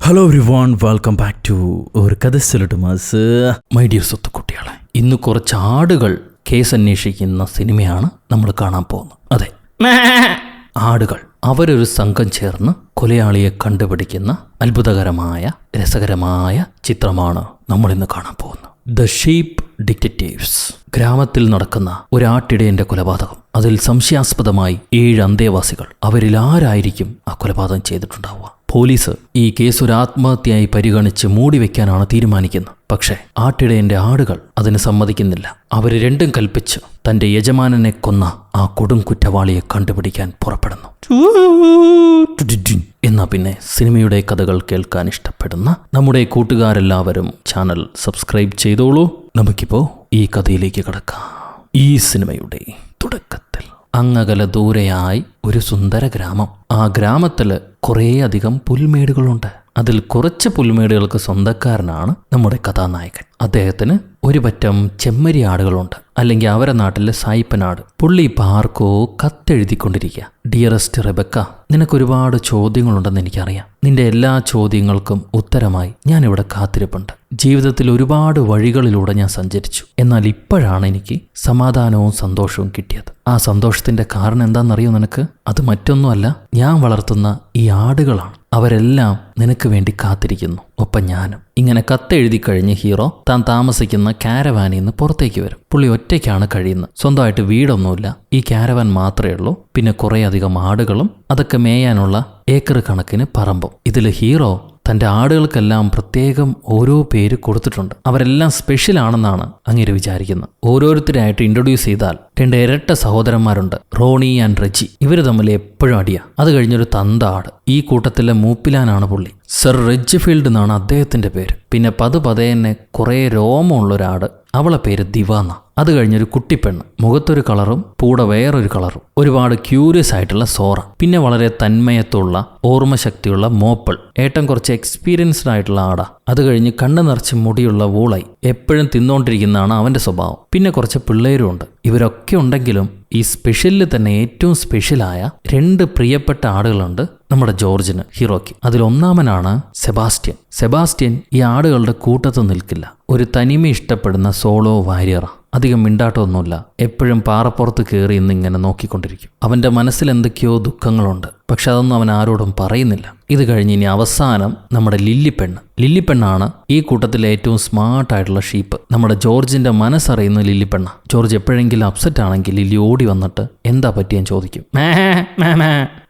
Hello everyone, welcome back to ഒരു കഥ സിലിട്ടുമാസ്. My dear സ്വത്തുക്കുട്ടികളെ, ഇന്ന് കുറച്ച് ആടുകൾ കേസ് അന്വേഷിക്കുന്ന സിനിമയാണ് നമ്മൾ കാണാൻ പോകുന്നത്. അതെ, ആടുകൾ. അവരൊരു സംഘം ചേർന്ന് കൊലയാളിയെ കണ്ടുപിടിക്കുന്ന അത്ഭുതകരമായ രസകരമായ ചിത്രമാണ് നമ്മളിന്ന് കാണാൻ പോകുന്നത്. The sheep detectives. ഗ്രാമത്തിൽ നടക്കുന്ന ഒരാട്ടിടയന്റെ കൊലപാതകം. അതിൽ സംശയാസ്പദമായി 7 അന്തേവാസികൾ. അവരിൽ ആരായിരിക്കും ആ കൊലപാതകം ചെയ്തിട്ടുണ്ടാവുക? പോലീസ് ഈ കേസ് ഒരു ആത്മഹത്യയായി പരിഗണിച്ച് മൂടിവെക്കാനാണ് തീരുമാനിക്കുന്നത്. പക്ഷേ ആട്ടിടയന്റെ ആടുകൾ അതിന് സമ്മതിക്കുന്നില്ല. അവര് രണ്ടും കൽപ്പിച്ച് തന്റെ യജമാനനെ കൊന്ന ആ കൊടും കുറ്റവാളിയെ കണ്ടുപിടിക്കാൻ പുറപ്പെടുന്നു. എന്നാ പിന്നെ സിനിമയുടെ കഥകൾ കേൾക്കാൻ ഇഷ്ടപ്പെടുന്ന നമ്മുടെ കൂട്ടുകാരെല്ലാവരും ചാനൽ സബ്സ്ക്രൈബ് ചെയ്തോളൂ. നമുക്കിപ്പോ ഈ കഥയിലേക്ക് കടക്കാം. ഈ സിനിമയുടെ തുടക്കത്തിൽ അങ്ങകല ദൂരെയായി ഒരു സുന്ദര ഗ്രാമം. ആ ഗ്രാമത്തില് കുറേയധികം പുൽമേടുകളുണ്ട്. അതിൽ കുറച്ച് പുൽമേടുകൾക്ക് സ്വന്തക്കാരനാണ് നമ്മുടെ കഥാനായകൻ. അദ്ദേഹത്തിന് ഒരു പറ്റം ചെമ്മരി ആടുകളുണ്ട്, അല്ലെങ്കിൽ അവരെ നാട്ടിലെ സായിപ്പനാട്. പുള്ളി ഇപ്പം ആർക്കോ കത്തെഴുതിക്കൊണ്ടിരിക്കുക. ഡിയറസ്റ്റ് റെബക്ക, നിനക്കൊരുപാട് ചോദ്യങ്ങളുണ്ടെന്ന് എനിക്കറിയാം. നിന്റെ എല്ലാ ചോദ്യങ്ങൾക്കും ഉത്തരമായി ഞാനിവിടെ കാത്തിരിപ്പുണ്ട്. ജീവിതത്തിൽ ഒരുപാട് വഴികളിലൂടെ ഞാൻ സഞ്ചരിച്ചു. എന്നാൽ ഇപ്പോഴാണ് എനിക്ക് സമാധാനവും സന്തോഷവും കിട്ടിയത്. ആ സന്തോഷത്തിന്റെ കാരണം എന്താണെന്നറിയോ നിനക്ക്? അത് മറ്റൊന്നുമല്ല, ഞാൻ വളർത്തുന്ന ഈ ആടുകളാണ്. അവരെല്ലാം നിനക്ക് വേണ്ടി കാത്തിരിക്കുന്നു, ഒപ്പം ഞാനും. ഇങ്ങനെ കത്തെഴുതി കഴിഞ്ഞ് ഹീറോ താൻ താമസിക്കുന്ന കാരവാനിൽ നിന്ന് പുറത്തേക്ക് വരും. പുള്ളി ഒറ്റയ്ക്കാണ് കഴിയുന്നത്. സ്വന്തമായിട്ട് വീടൊന്നുമില്ല. ഈ കാരവാൻ മാത്രമേ ഉള്ളൂ. പിന്നെ കുറേയധികം ആടുകളും അതൊക്കെ മേയാനുള്ള ഏക്കർ കണക്കിന് പറമ്പും. ഇതിൽ ഹീറോ തൻ്റെ ആടുകൾക്കെല്ലാം പ്രത്യേകം ഓരോ പേര് കൊടുത്തിട്ടുണ്ട്. അവരെല്ലാം സ്പെഷ്യൽ ആണെന്നാണ് അങ്ങേര് വിചാരിക്കുന്നത്. ഓരോരുത്തരായിട്ട് ഇൻട്രൊഡ്യൂസ് ചെയ്താൽ 2 ഇരട്ട സഹോദരന്മാരുണ്ട്, റോണി ആൻഡ് റെജി. ഇവർ തമ്മിൽ എപ്പോഴും അടിയാ. അത് കഴിഞ്ഞൊരു തന്ത ആട്. ഈ കൂട്ടത്തിലെ മൂപ്പിലാനാണ് പുള്ളി. സർ റെഡ്ജ്ഫീൽഡ് എന്നാണ് അദ്ദേഹത്തിന്റെ പേര്. പിന്നെ പതുപതേന്നെ കുറേ രോമമുള്ളൊരാട്, അവളെ പേര് ദിവാന്ന. അത് കഴിഞ്ഞൊരു കുട്ടിപ്പെണ്ണ്, മുഖത്തൊരു കളറും കൂടെ വേറൊരു കളറും. ഒരുപാട് ക്യൂരിയസ് ആയിട്ടുള്ള സോറ. പിന്നെ വളരെ തന്മയത്തുള്ള ഓർമ്മശക്തിയുള്ള മോപ്പിൾ. ഏട്ടൻ കുറച്ച് എക്സ്പീരിയൻസ്ഡ് ആയിട്ടുള്ള ആടാ. അത് കഴിഞ്ഞ് കണ്ണ് നിറച്ച് മുടിയുള്ള വൂളായി. എപ്പോഴും തിന്നുകൊണ്ടിരിക്കുന്നതാണ് അവന്റെ സ്വഭാവം. പിന്നെ കുറച്ച് പിള്ളേരും ഉണ്ട്. ഇവരൊക്കെ ഉണ്ടെങ്കിലും ഈ സ്പെഷ്യലിൽ തന്നെ ഏറ്റവും സ്പെഷ്യലായ 2 പ്രിയപ്പെട്ട ആടുകളുണ്ട് നമ്മുടെ ജോർജിന്, ഹീറോയ്ക്ക്. അതിലൊന്നാമനാണ് സെബാസ്റ്റ്യൻ. സെബാസ്റ്റ്യൻ ഈ ആടുകളുടെ കൂട്ടത്ത് നിൽക്കില്ല. ഒരു തനിമ ഇഷ്ടപ്പെടുന്ന സോളോ വാരിയറ. അധികം മിണ്ടാട്ടമൊന്നുമില്ല. എപ്പോഴും പാറപ്പുറത്ത് കയറി ഇന്നിങ്ങനെ നോക്കിക്കൊണ്ടിരിക്കും. അവന്റെ മനസ്സിൽ എന്തൊക്കെയോ ദുഃഖങ്ങളുണ്ട്. പക്ഷെ അതൊന്നും അവൻ ആരോടും പറയുന്നില്ല. ഇത് കഴിഞ്ഞ് ഇനി അവസാനം നമ്മുടെ ലില്ലിപ്പെണ്ണ്. ലില്ലിപ്പെണ്ണാണ് ഈ കൂട്ടത്തിലെ ഏറ്റവും സ്മാർട്ടായിട്ടുള്ള ഷീപ്പ്. നമ്മുടെ ജോർജിന്റെ മനസ്സറിയുന്ന ലില്ലിപ്പെണ്ണ. ജോർജ് എപ്പോഴെങ്കിലും അപ്സെറ്റ് ആണെങ്കിൽ ലില്ലി ഓടി വന്നിട്ട് എന്താ പറ്റിയെന്ന് ചോദിക്കും.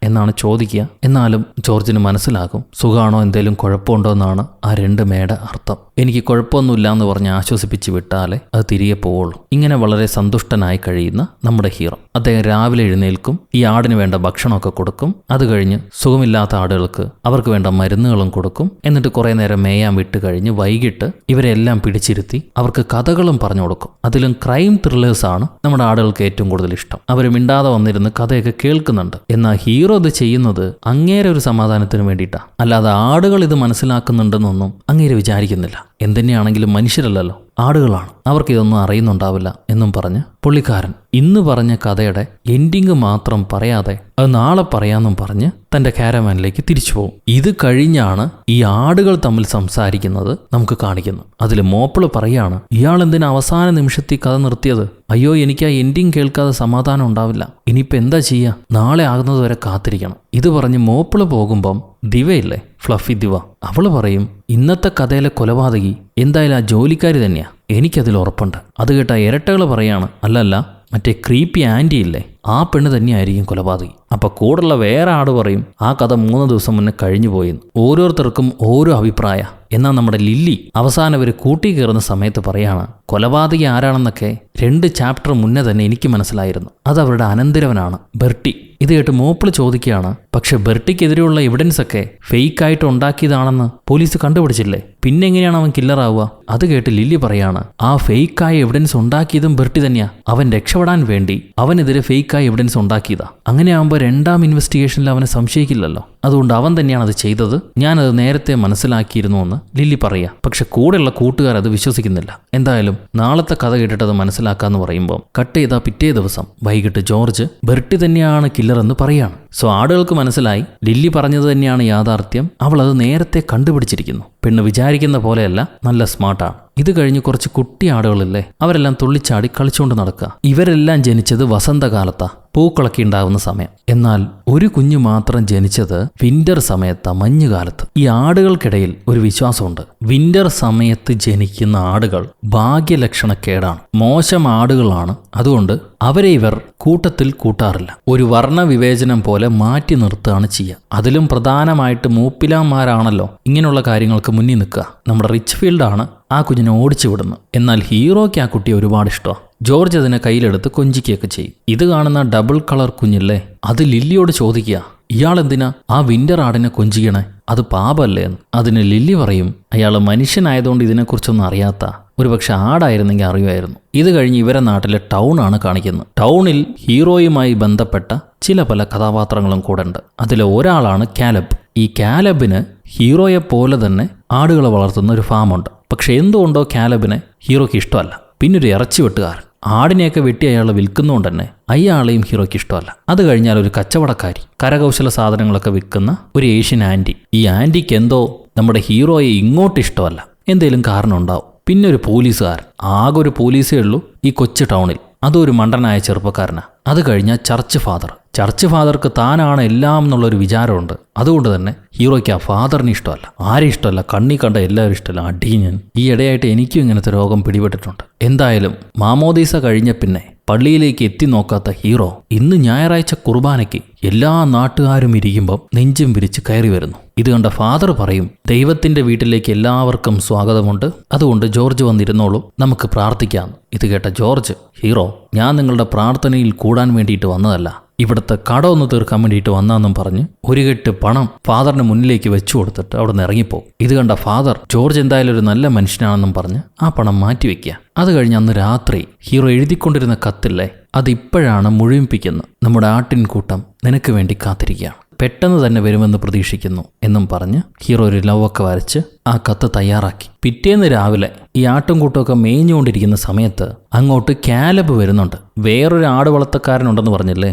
എന്നാണ് ചോദിക്കുക. എന്നാലും ജോർജിന് മനസ്സിലാകും സുഖാണോ, എന്തേലും കുഴപ്പമുണ്ടോ എന്നാണ് ആ 2 മേടെ അർത്ഥം. എനിക്ക് കുഴപ്പമൊന്നുമില്ല എന്ന് പറഞ്ഞ് ആശ്വസിപ്പിച്ച് വിട്ടാലേ അത് തിരികെ പോവുള്ളൂ. ഇങ്ങനെ വളരെ സന്തുഷ്ടനായി കഴിയുന്ന നമ്മുടെ ഹീറോ. അദ്ദേഹം രാവിലെ എഴുന്നേൽക്കും, ഈ ആടിന് വേണ്ട ഭക്ഷണമൊക്കെ കൊടുക്കും. അത് കഴിഞ്ഞ് സുഖമില്ലാത്ത ആടുകൾക്ക് അവർക്ക് വേണ്ട മരുന്നുകളും കൊടുക്കും. എന്നിട്ട് കുറേ നേരം മേയാൻ വിട്ട് കഴിഞ്ഞ് വൈകിട്ട് ഇവരെല്ലാം പിടിച്ചിരുത്തി അവർക്ക് കഥകളും പറഞ്ഞു കൊടുക്കും. അതിലും ക്രൈം ത്രില്ലേഴ്സാണ് നമ്മുടെ ആടുകൾക്ക് ഏറ്റവും കൂടുതൽ ഇഷ്ടം. അവർ മിണ്ടാതെ വന്നിരുന്ന് കഥയൊക്കെ കേൾക്കുന്നുണ്ട്. എന്നാൽ ഹീറോ ഇത് ചെയ്യുന്നത് അങ്ങേരെ ഒരു സമാധാനത്തിന് വേണ്ടിയിട്ടാ. അല്ലാതെ ആടുകൾ ഇത് മനസ്സിലാക്കുന്നുണ്ടെന്നൊന്നും അങ്ങേര് വിചാരിക്കുന്നില്ല. എന്തുതന്നെയാണെങ്കിലും മനുഷ്യരല്ലല്ലോ, ആടുകളാണ്. അവർക്കിതൊന്നും അറിയുന്നുണ്ടാവില്ല എന്നും പറഞ്ഞ് പുള്ളിക്കാരൻ ഇന്ന് പറഞ്ഞ കഥയുടെ എൻഡിങ് മാത്രം പറയാതെ അത് നാളെ പറയാമെന്നും പറഞ്ഞ് തൻ്റെ കാരവാനിലേക്ക് തിരിച്ചു പോകും. ഇത് കഴിഞ്ഞാണ് ഈ ആടുകൾ തമ്മിൽ സംസാരിക്കുന്നത് നമുക്ക് കാണിക്കുന്നത്. അതിൽ മോപ്പിള് പറയാണ്, ഇയാൾ എന്തിനാ അവസാന നിമിഷത്തിൽ കഥ നിർത്തിയത്? അയ്യോ, എനിക്ക് ആ എൻഡിങ് കേൾക്കാതെ സമാധാനം ഉണ്ടാവില്ല. ഇനിയിപ്പോൾ എന്താ ചെയ്യുക? നാളെ ആകുന്നത് വരെ കാത്തിരിക്കണം. ഇത് പറഞ്ഞ് മോപ്പിള് പോകുമ്പം ദിവയില്ലേ, ഫ്ലഫി ദിവ, അവള് പറയും, ഇന്നത്തെ കഥയിലെ കൊലപാതകി എന്തായാലും ആ ജോലിക്കാരി തന്നെയാ, എനിക്കതിൽ ഉറപ്പുണ്ട്. അത് കേട്ട ഇരട്ടകൾ പറയാണ്, അല്ലല്ല, മറ്റേ ക്രീപ്പി ആൻറ്റി ഇല്ലേ, ആ പെണ്ണ് തന്നെയായിരിക്കും കൊലപാതകി. അപ്പൊ കൂടുള്ള വേറെ ആട് പറയും, ആ കഥ 3 ദിവസം മുന്നേ കഴിഞ്ഞു പോയെന്ന്. ഓരോരുത്തർക്കും ഓരോ അഭിപ്രായ. എന്നാൽ നമ്മുടെ ലില്ലി അവസാനം അവർ കൂട്ടി കയറുന്ന സമയത്ത് പറയാണ്, കൊലപാതകി ആരാണെന്നൊക്കെ 2 ചാപ്റ്റർ മുന്നേ തന്നെ എനിക്ക് മനസ്സിലായിരുന്നു. അത് അവരുടെ അനന്തരവനാണ്, ബെർട്ടി. ഇത് കേട്ട് മോപ്പിള് ചോദിക്കുകയാണ്, പക്ഷെ ബെർട്ടിക്കെതിരെയുള്ള എവിഡൻസ് ഒക്കെ ഫേക്കായിട്ട് ഉണ്ടാക്കിയതാണെന്ന് പോലീസ് കണ്ടുപിടിച്ചില്ലേ, പിന്നെ എങ്ങനെയാണ് അവൻ കില്ലറാവുക? അത് കേട്ട് ലില്ലി പറയാണ്, ആ ഫേക്കായ എവിഡൻസ് ഉണ്ടാക്കിയതും ബെർട്ടി തന്നെയാ. അവൻ രക്ഷപ്പെടാൻ വേണ്ടി അവനെതിരെ ഫേക്കായ എവിഡൻസ് ഉണ്ടാക്കിയതാ. അങ്ങനെയാകുമ്പോൾ 2ാം ഇൻവെസ്റ്റിഗേഷനിൽ അവനെ സംശയിക്കില്ലല്ലോ. അതുകൊണ്ട് അവൻ തന്നെയാണ് അത് ചെയ്തത്. ഞാനത് നേരത്തെ മനസ്സിലാക്കിയിരുന്നു എന്ന് ലില്ലി പറയാ. പക്ഷെ കൂടെയുള്ള കൂട്ടുകാർ അത് വിശ്വസിക്കുന്നില്ല. എന്തായാലും നാളത്തെ കഥ കേട്ടിട്ട് അത് മനസ്സിലാക്കാന്ന് പറയുമ്പോൾ കട്ട് ചെയ്ത പിറ്റേ ദിവസം വൈകിട്ട് ജോർജ് ബെർട്ടി തന്നെയാണ് കില്ലർ എന്ന് പറയാണ്. സോ ആടുകൾക്ക് മനസ്സിലായി ലില്ലി പറഞ്ഞത് തന്നെയാണ് യാഥാർത്ഥ്യം. അവൾ അത് നേരത്തെ കണ്ടുപിടിച്ചിരിക്കുന്നു. പെണ്ണ് വിചാരിക്കുന്ന പോലെയല്ല, നല്ല സ്മാർട്ടാണ്. ഇത് കഴിഞ്ഞ് കുറച്ച് കുട്ടി ആടുകളില്ലേ, അവരെല്ലാം തുള്ളിച്ചാടി കളിച്ചുകൊണ്ട് നടക്കുക. ഇവരെല്ലാം ജനിച്ചത് വസന്തകാലത്താ, പൂക്കളൊക്കെ ഉണ്ടാവുന്ന സമയം. എന്നാൽ ഒരു കുഞ്ഞു മാത്രം ജനിച്ചത് വിന്റർ സമയത്താ, മഞ്ഞുകാലത്ത്. ഈ ആടുകൾക്കിടയിൽ ഒരു വിശ്വാസമുണ്ട്, വിന്റർ സമയത്ത് ജനിക്കുന്ന ആടുകൾ ഭാഗ്യലക്ഷണക്കേടാണ്, മോശം ആടുകളാണ്. അതുകൊണ്ട് അവരെ ഇവർ കൂട്ടത്തിൽ കൂട്ടാറില്ല. ഒരു വർണ്ണവിവേചനം പോലെ മാറ്റി നിർത്തുകയാണ് ചെയ്യുക. അതിലും പ്രധാനമായിട്ട് മൂപ്പിലാന്മാരാണല്ലോ ഇങ്ങനെയുള്ള കാര്യങ്ങൾക്ക് മുന്നിൽ നിൽക്കുക. നമ്മുടെ റിച്ച്ഫീൽഡാണ് ആ കുഞ്ഞിനെ ഓടിച്ചു വിടുന്നത്. എന്നാൽ ഹീറോയ്ക്ക് ആ കുട്ടിയെ ഒരുപാട് ഇഷ്ടമാണ്. ജോർജ് അതിനെ കയ്യിലെടുത്ത് കൊഞ്ചിക്കുകയൊക്കെ ചെയ്യും. ഇത് കാണുന്ന ഡബിൾ കളർ കുഞ്ഞില്ലേ, അത് ലില്ലിയോട് ചോദിക്കുക, ഇയാളെന്തിനാ ആ വിന്റർ ആടിനെ കൊഞ്ചിക്കണേ, അത് പാപല്ലേ എന്ന്. അതിന് ലില്ലി പറയും, അയാൾ മനുഷ്യനായതുകൊണ്ട് ഇതിനെക്കുറിച്ചൊന്നും അറിയാത്ത, ഒരുപക്ഷെ ആടായിരുന്നെങ്കിൽ അറിയുമായിരുന്നു. ഇത് കഴിഞ്ഞ് ഇവരെ നാട്ടിലെ ടൗണാണ് കാണിക്കുന്നത്. ടൗണിൽ ഹീറോയുമായി ബന്ധപ്പെട്ട ചില പല കഥാപാത്രങ്ങളും കൂടെ ഉണ്ട്. അതിലെ ഒരാളാണ് കാലബ്. ഈ കാലബിന് ഹീറോയെപ്പോലെ തന്നെ ആടുകളെ വളർത്തുന്ന ഒരു ഫാമുണ്ട്. പക്ഷെ എന്തുകൊണ്ടോ കാലബിനെ ഹീറോയ്ക്ക് ഇഷ്ടമല്ല. പിന്നൊരു ഇറച്ചി വെട്ടുകാരൻ, ആടിനെയൊക്കെ വെട്ടി അയാൾ വിൽക്കുന്നതുകൊണ്ട് തന്നെ അയാളെയും ഹീറോയ്ക്ക് ഇഷ്ടമല്ല. അത് കഴിഞ്ഞാൽ ഒരു കച്ചവടക്കാരി, കരകൗശല സാധനങ്ങളൊക്കെ വിൽക്കുന്ന ഒരു ഏഷ്യൻ ആൻറ്റി. ഈ ആൻറ്റിക്ക് എന്തോ നമ്മുടെ ഹീറോയെ ഇങ്ങോട്ട് ഇഷ്ടമല്ല, എന്തേലും കാരണം ഉണ്ടാവും. പിന്നെ ഒരു പോലീസുകാരൻ, ആകെ ഒരു പോലീസേ ഉള്ളൂ ഈ കൊച്ചു ടൗണിൽ, അതൊരു മണ്ടനായ ചെറുപ്പക്കാരനാണ്. അത് കഴിഞ്ഞാൽ ചർച്ച് ഫാദർക്ക് താനാണ് എല്ലാം എന്നുള്ളൊരു വിചാരമുണ്ട്. അതുകൊണ്ട് തന്നെ ഹീറോയ്ക്ക് ആ ഫാദറിന് ഇഷ്ടമല്ല, ആരും ഇഷ്ടമല്ല, കണ്ണി കണ്ട എല്ലാവരും ഇഷ്ടമല്ല. ഞാൻ ഈ ഇടയായിട്ട് എനിക്കും ഇങ്ങനത്തെ രോഗം പിടിപെട്ടിട്ടുണ്ട്. എന്തായാലും മാമോദീസ കഴിഞ്ഞ പിന്നെ പള്ളിയിലേക്ക് എത്തി നോക്കാത്ത ഹീറോ ഇന്ന് ഞായറാഴ്ച കുർബാനയ്ക്ക് എല്ലാ നാട്ടുകാരും ഇരിക്കുമ്പം നെഞ്ചും വിരിച്ച് കയറി വരുന്നു. ഇത് കണ്ട ഫാദർ പറയും, ദൈവത്തിന്റെ വീട്ടിലേക്ക് എല്ലാവർക്കും സ്വാഗതമുണ്ട്, അതുകൊണ്ട് ജോർജ് വന്നിരുന്നോളൂ, നമുക്ക് പ്രാർത്ഥിക്കാം. ഇത് കേട്ട ജോർജ്, ഹീറോ, ഞാൻ നിങ്ങളുടെ പ്രാർത്ഥനയിൽ കൂടാൻ വേണ്ടിയിട്ട് വന്നതല്ല, ഇവിടുത്തെ കട ഒന്ന് തീർക്കാൻ വേണ്ടിയിട്ട് വന്നാന്നും പറഞ്ഞ് ഒരു കെട്ട് പണം ഫാദറിന് മുന്നിലേക്ക് വെച്ചു കൊടുത്തിട്ട് അവിടെ നിന്ന് ഇറങ്ങിപ്പോകും. ഇത് കണ്ട ഫാദർ, ജോർജ് എന്തായാലും ഒരു നല്ല മനുഷ്യനാണെന്നും പറഞ്ഞ് ആ പണം മാറ്റിവെക്കുക. അത് കഴിഞ്ഞ് അന്ന് രാത്രി ഹീറോ എഴുതിക്കൊണ്ടിരുന്ന കത്തില്ലേ, അതിപ്പോഴാണ് മുഴുമിപ്പിക്കുന്നത്. നമ്മുടെ ആട്ടിൻകൂട്ടം നിനക്ക് വേണ്ടി കാത്തിരിക്കുകയാണ്, പെട്ടെന്ന് തന്നെ വരുമെന്ന് പ്രതീക്ഷിക്കുന്നു എന്നും പറഞ്ഞ് ഹീറോ ഒരു ലവൊക്കെ വരച്ച് ആ കത്ത് തയ്യാറാക്കി. പിറ്റേന്ന് രാവിലെ ഈ ആട്ടുംകൂട്ടമൊക്കെ മേഞ്ഞുകൊണ്ടിരിക്കുന്ന സമയത്ത് അങ്ങോട്ട് കാലബ് വരുന്നുണ്ട്. വേറൊരു ആട് വളർത്തക്കാരനുണ്ടെന്ന് പറഞ്ഞില്ലേ,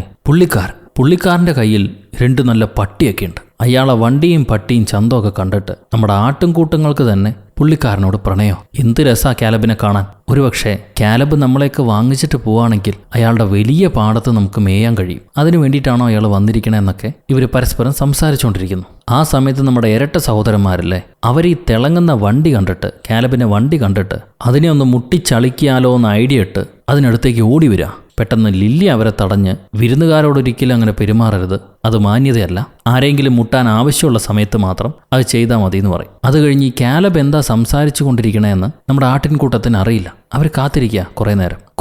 പുള്ളിക്കാരൻ്റെ കയ്യിൽ 2 നല്ല പട്ടിയൊക്കെ ഉണ്ട്. അയാളെ വണ്ടിയും പട്ടിയും ചന്തമൊക്കെ കണ്ടിട്ട് നമ്മുടെ ആട്ടുംകൂട്ടങ്ങൾക്ക് തന്നെ പുള്ളിക്കാരനോട് പ്രണയോ. എന്ത് രസാ കാലബിനെ കാണാൻ. ഒരുപക്ഷെ കാലബ് നമ്മളെയൊക്കെ വാങ്ങിച്ചിട്ട് പോവുകയാണെങ്കിൽ അയാളുടെ വലിയ പാടത്ത് നമുക്ക് മേയാൻ കഴിയും. അതിനു വേണ്ടിയിട്ടാണോ അയാൾ വന്നിരിക്കണമെന്നൊക്കെ ഇവർ പരസ്പരം സംസാരിച്ചുകൊണ്ടിരിക്കുന്നു. ആ സമയത്ത് നമ്മുടെ ഇരട്ട സഹോദരന്മാരല്ലേ, അവർ ഈ തിളങ്ങുന്ന വണ്ടി കണ്ടിട്ട്, കാലബിനെ വണ്ടി കണ്ടിട്ട് അതിനെ ഒന്ന് മുട്ടിച്ചളിക്കിയാലോ എന്ന് ഐഡിയ ഇട്ട് അതിനടുത്തേക്ക് ഓടി വരിക. പെട്ടെന്ന് ലില്ലി അവരെ തടഞ്ഞ്, വിരുന്നുകാരോടൊരിക്കലും അങ്ങനെ പെരുമാറരുത്, അത് മാന്യതയല്ല, ആരെങ്കിലും മുട്ടാൻ ആവശ്യമുള്ള സമയത്ത് മാത്രം അത് ചെയ്താൽ മതി എന്ന് പറയും. അത് കഴിഞ്ഞ് ഈ കാലബ് എന്താ സംസാരിച്ചു കൊണ്ടിരിക്കണേന്ന് നമ്മുടെ ആട്ടിൻകൂട്ടത്തിന് അറിയില്ല. അവർ കാത്തിരിക്കുക